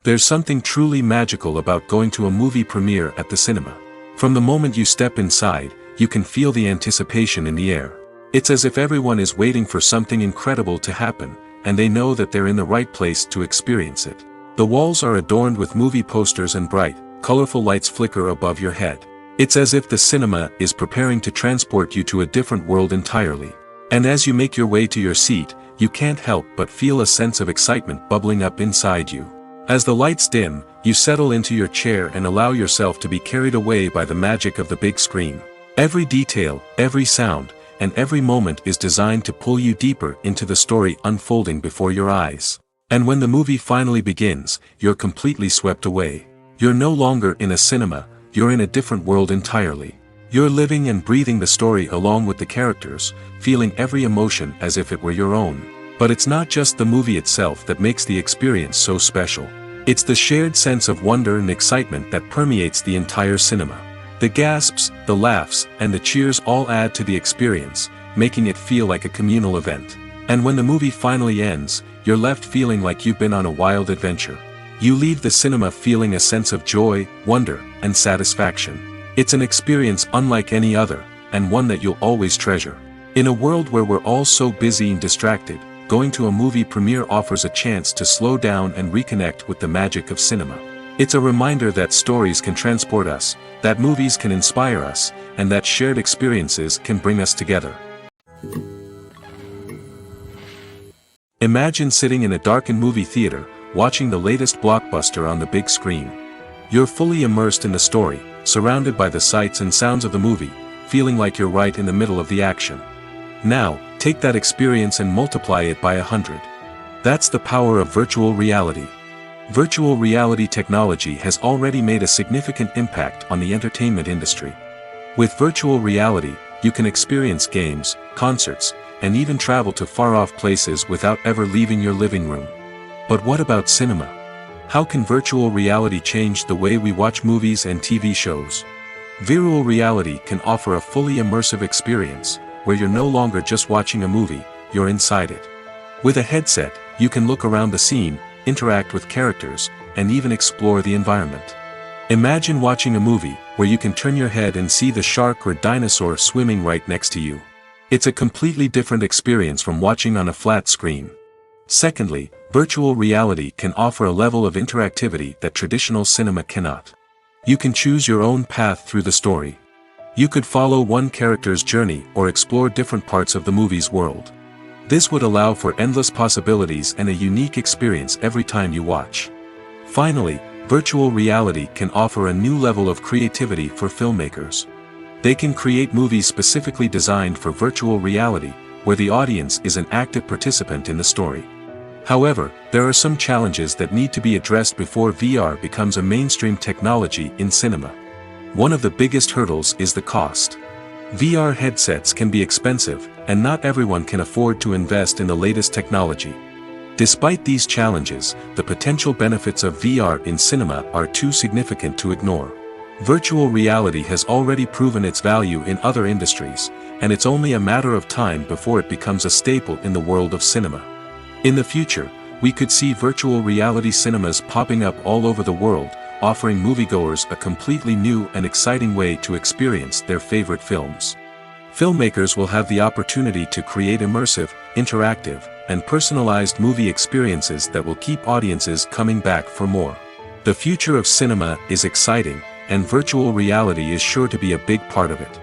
There's something truly magical about going to a movie premiere at the cinema. From the moment you step inside, you can feel the anticipation in the air. It's as if everyone is waiting for something incredible to happen, and they know that they're in the right place to experience it. The walls are adorned with movie posters and bright, colorful lights flicker above your head. It's as if the cinema is preparing to transport you to a different world entirely. And as you make your way to your seat, you can't help but feel a sense of excitement bubbling up inside you. As the lights dim, you settle into your chair and allow yourself to be carried away by the magic of the big screen. Every detail, every sound, and every moment is designed to pull you deeper into the story unfolding before your eyes. And when the movie finally begins, you're completely swept away. You're no longer in a cinema, you're in a different world entirely. You're living and breathing the story along with the characters, feeling every emotion as if it were your own. But it's not just the movie itself that makes the experience so special. It's the shared sense of wonder and excitement that permeates the entire cinema. The gasps, the laughs, and the cheers all add to the experience, making it feel like a communal event. And when the movie finally ends, you're left feeling like you've been on a wild adventure. You leave the cinema feeling a sense of joy, wonder, and satisfaction. It's an experience unlike any other, and one that you'll always treasure. In a world where we're all so busy and distracted, going to a movie premiere offers a chance to slow down and reconnect with the magic of cinema. It's a reminder that stories can transport us, that movies can inspire us, and that shared experiences can bring us together. Imagine sitting in a darkened movie theater, watching the latest blockbuster on the big screen. You're fully immersed in the story, surrounded by the sights and sounds of the movie, feeling like you're right in the middle of the action. Now, take that experience and multiply it by 100. That's the power of virtual reality. Virtual reality technology has already made a significant impact on the entertainment industry. With virtual reality, you can experience games, concerts, and even travel to far-off places without ever leaving your living room. But what about cinema? How can virtual reality change the way we watch movies and TV shows? Virtual reality can offer a fully immersive experience, where you're no longer just watching a movie, you're inside it. With a headset, you can look around the scene, interact with characters, and even explore the environment. Imagine watching a movie where you can turn your head and see the shark or dinosaur swimming right next to you. It's a completely different experience from watching on a flat screen. Secondly, virtual reality can offer a level of interactivity that traditional cinema cannot. You can choose your own path through the story. You could follow one character's journey or explore different parts of the movie's world. This would allow for endless possibilities and a unique experience every time you watch. Finally, virtual reality can offer a new level of creativity for filmmakers. They can create movies specifically designed for virtual reality, where the audience is an active participant in the story. However, there are some challenges that need to be addressed before VR becomes a mainstream technology in cinema. One of the biggest hurdles is the cost. VR headsets can be expensive, and not everyone can afford to invest in the latest technology. Despite these challenges, the potential benefits of VR in cinema are too significant to ignore. Virtual reality has already proven its value in other industries, and it's only a matter of time before it becomes a staple in the world of cinema. In the future, we could see virtual reality cinemas popping up all over the world, offering moviegoers a completely new and exciting way to experience their favorite films. Filmmakers will have the opportunity to create immersive, interactive, and personalized movie experiences that will keep audiences coming back for more. The future of cinema is exciting, and virtual reality is sure to be a big part of it.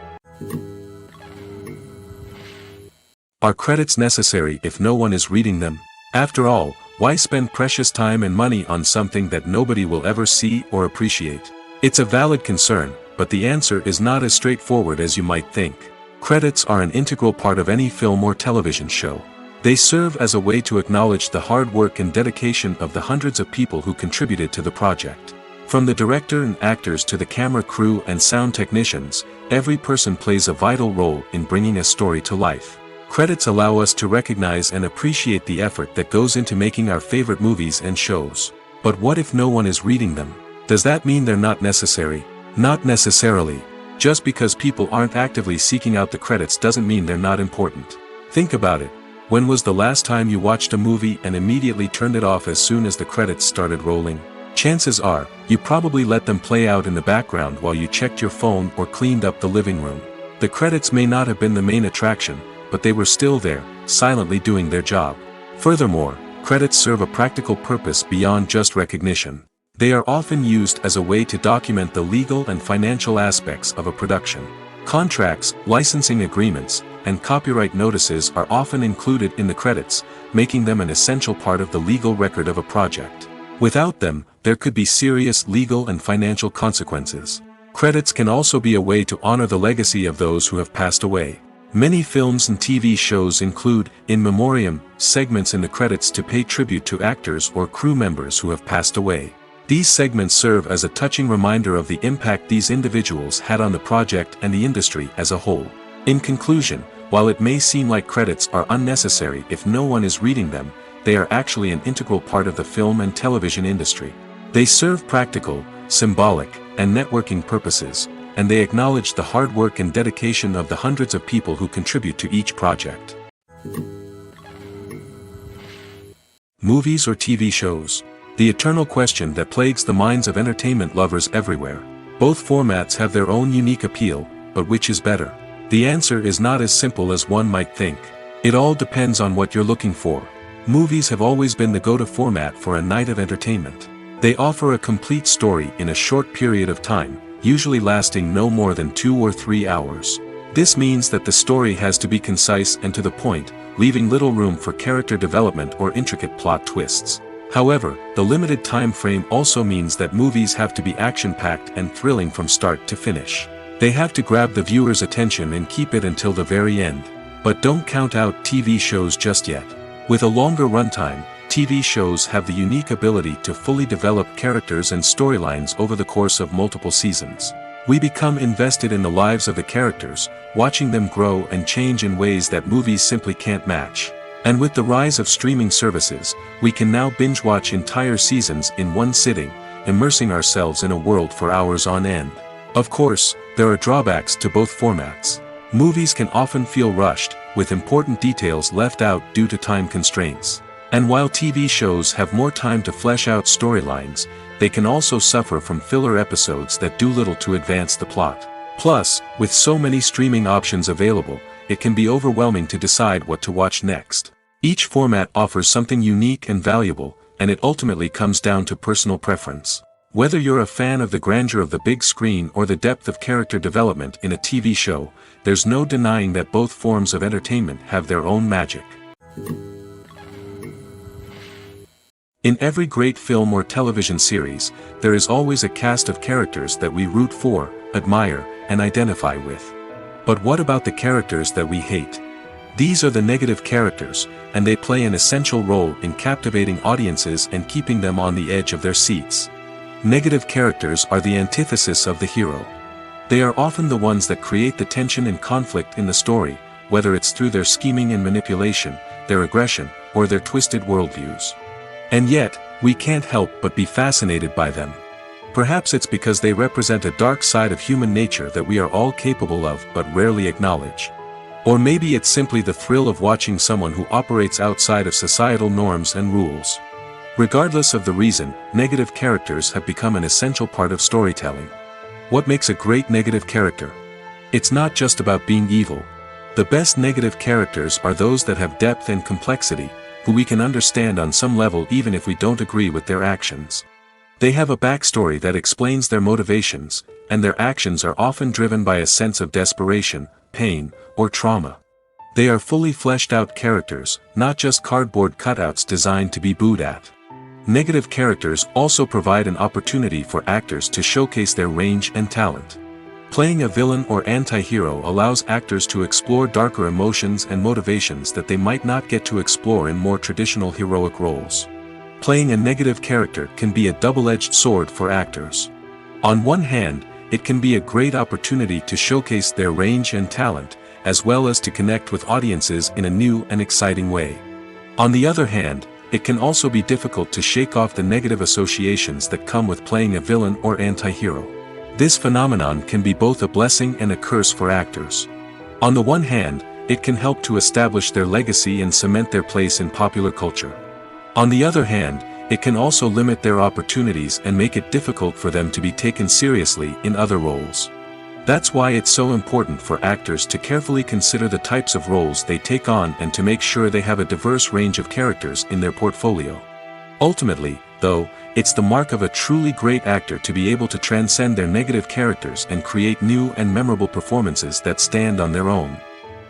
Are credits necessary if no one is reading them? After all, why spend precious time and money on something that nobody will ever see or appreciate? It's a valid concern, but the answer is not as straightforward as you might think. Credits are an integral part of any film or television show. They serve as a way to acknowledge the hard work and dedication of the hundreds of people who contributed to the project. From the director and actors to the camera crew and sound technicians, every person plays a vital role in bringing a story to life. Credits allow us to recognize and appreciate the effort that goes into making our favorite movies and shows. But what if no one is reading them? Does that mean they're not necessary? Not necessarily. Just because people aren't actively seeking out the credits doesn't mean they're not important. Think about it. When was the last time you watched a movie and immediately turned it off as soon as the credits started rolling? Chances are, you probably let them play out in the background while you checked your phone or cleaned up the living room. The credits may not have been the main attraction, but they were still there, silently doing their job. Furthermore, credits serve a practical purpose beyond just recognition. They are often used as a way to document the legal and financial aspects of a production. Contracts, licensing agreements, and copyright notices are often included in the credits, making them an essential part of the legal record of a project. Without them, there could be serious legal and financial consequences. Credits can also be a way to honor the legacy of those who have passed away. Many films and TV shows include, in memoriam, segments in the credits to pay tribute to actors or crew members who have passed away. These segments serve as a touching reminder of the impact these individuals had on the project and the industry as a whole. In conclusion, while it may seem like credits are unnecessary if no one is reading them, they are actually an integral part of the film and television industry. They serve practical, symbolic, and networking purposes, and they acknowledge the hard work and dedication of the hundreds of people who contribute to each project. Movies or TV shows? The eternal question that plagues the minds of entertainment lovers everywhere. Both formats have their own unique appeal, but which is better? The answer is not as simple as one might think. It all depends on what you're looking for. Movies have always been the go-to format for a night of entertainment. They offer a complete story in a short period of time, usually lasting no more than 2 or 3 hours. This means that the story has to be concise and to the point, leaving little room for character development or intricate plot twists. However, the limited time frame also means that movies have to be action-packed and thrilling from start to finish. They have to grab the viewer's attention and keep it until the very end. But don't count out TV shows just yet. With a longer runtime, TV shows have the unique ability to fully develop characters and storylines over the course of multiple seasons. We become invested in the lives of the characters, watching them grow and change in ways that movies simply can't match. And with the rise of streaming services, we can now binge-watch entire seasons in one sitting, immersing ourselves in a world for hours on end. Of course, there are drawbacks to both formats. Movies can often feel rushed, with important details left out due to time constraints. And while TV shows have more time to flesh out storylines, they can also suffer from filler episodes that do little to advance the plot. Plus, with so many streaming options available, it can be overwhelming to decide what to watch next. Each format offers something unique and valuable, and it ultimately comes down to personal preference. Whether you're a fan of the grandeur of the big screen or the depth of character development in a TV show, there's no denying that both forms of entertainment have their own magic. In every great film or television series, there is always a cast of characters that we root for, admire, and identify with. But what about the characters that we hate? These are the negative characters, and they play an essential role in captivating audiences and keeping them on the edge of their seats. Negative characters are the antithesis of the hero. They are often the ones that create the tension and conflict in the story, whether it's through their scheming and manipulation, their aggression, or their twisted worldviews. And yet, we can't help but be fascinated by them. Perhaps it's because they represent a dark side of human nature that we are all capable of but rarely acknowledge. Or maybe it's simply the thrill of watching someone who operates outside of societal norms and rules. Regardless of the reason, negative characters have become an essential part of storytelling. What makes a great negative character? It's not just about being evil. The best negative characters are those that have depth and complexity, who we can understand on some level even if we don't agree with their actions. They have a backstory that explains their motivations, and their actions are often driven by a sense of desperation, pain, or trauma. They are fully fleshed out characters, not just cardboard cutouts designed to be booed at. Negative characters also provide an opportunity for actors to showcase their range and talent. Playing a villain or anti-hero allows actors to explore darker emotions and motivations that they might not get to explore in more traditional heroic roles. Playing a negative character can be a double-edged sword for actors. On one hand, it can be a great opportunity to showcase their range and talent, as well as to connect with audiences in a new and exciting way. On the other hand, it can also be difficult to shake off the negative associations that come with playing a villain or anti-hero. This phenomenon can be both a blessing and a curse for actors. On the one hand, it can help to establish their legacy and cement their place in popular culture. On the other hand, it can also limit their opportunities and make it difficult for them to be taken seriously in other roles. That's why it's so important for actors to carefully consider the types of roles they take on and to make sure they have a diverse range of characters in their portfolio. Ultimately, though, it's the mark of a truly great actor to be able to transcend their negative characters and create new and memorable performances that stand on their own.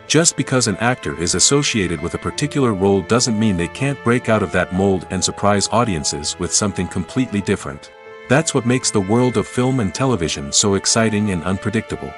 Just because an actor is associated with a particular role doesn't mean they can't break out of that mold and surprise audiences with something completely different. That's what makes the world of film and television so exciting and unpredictable.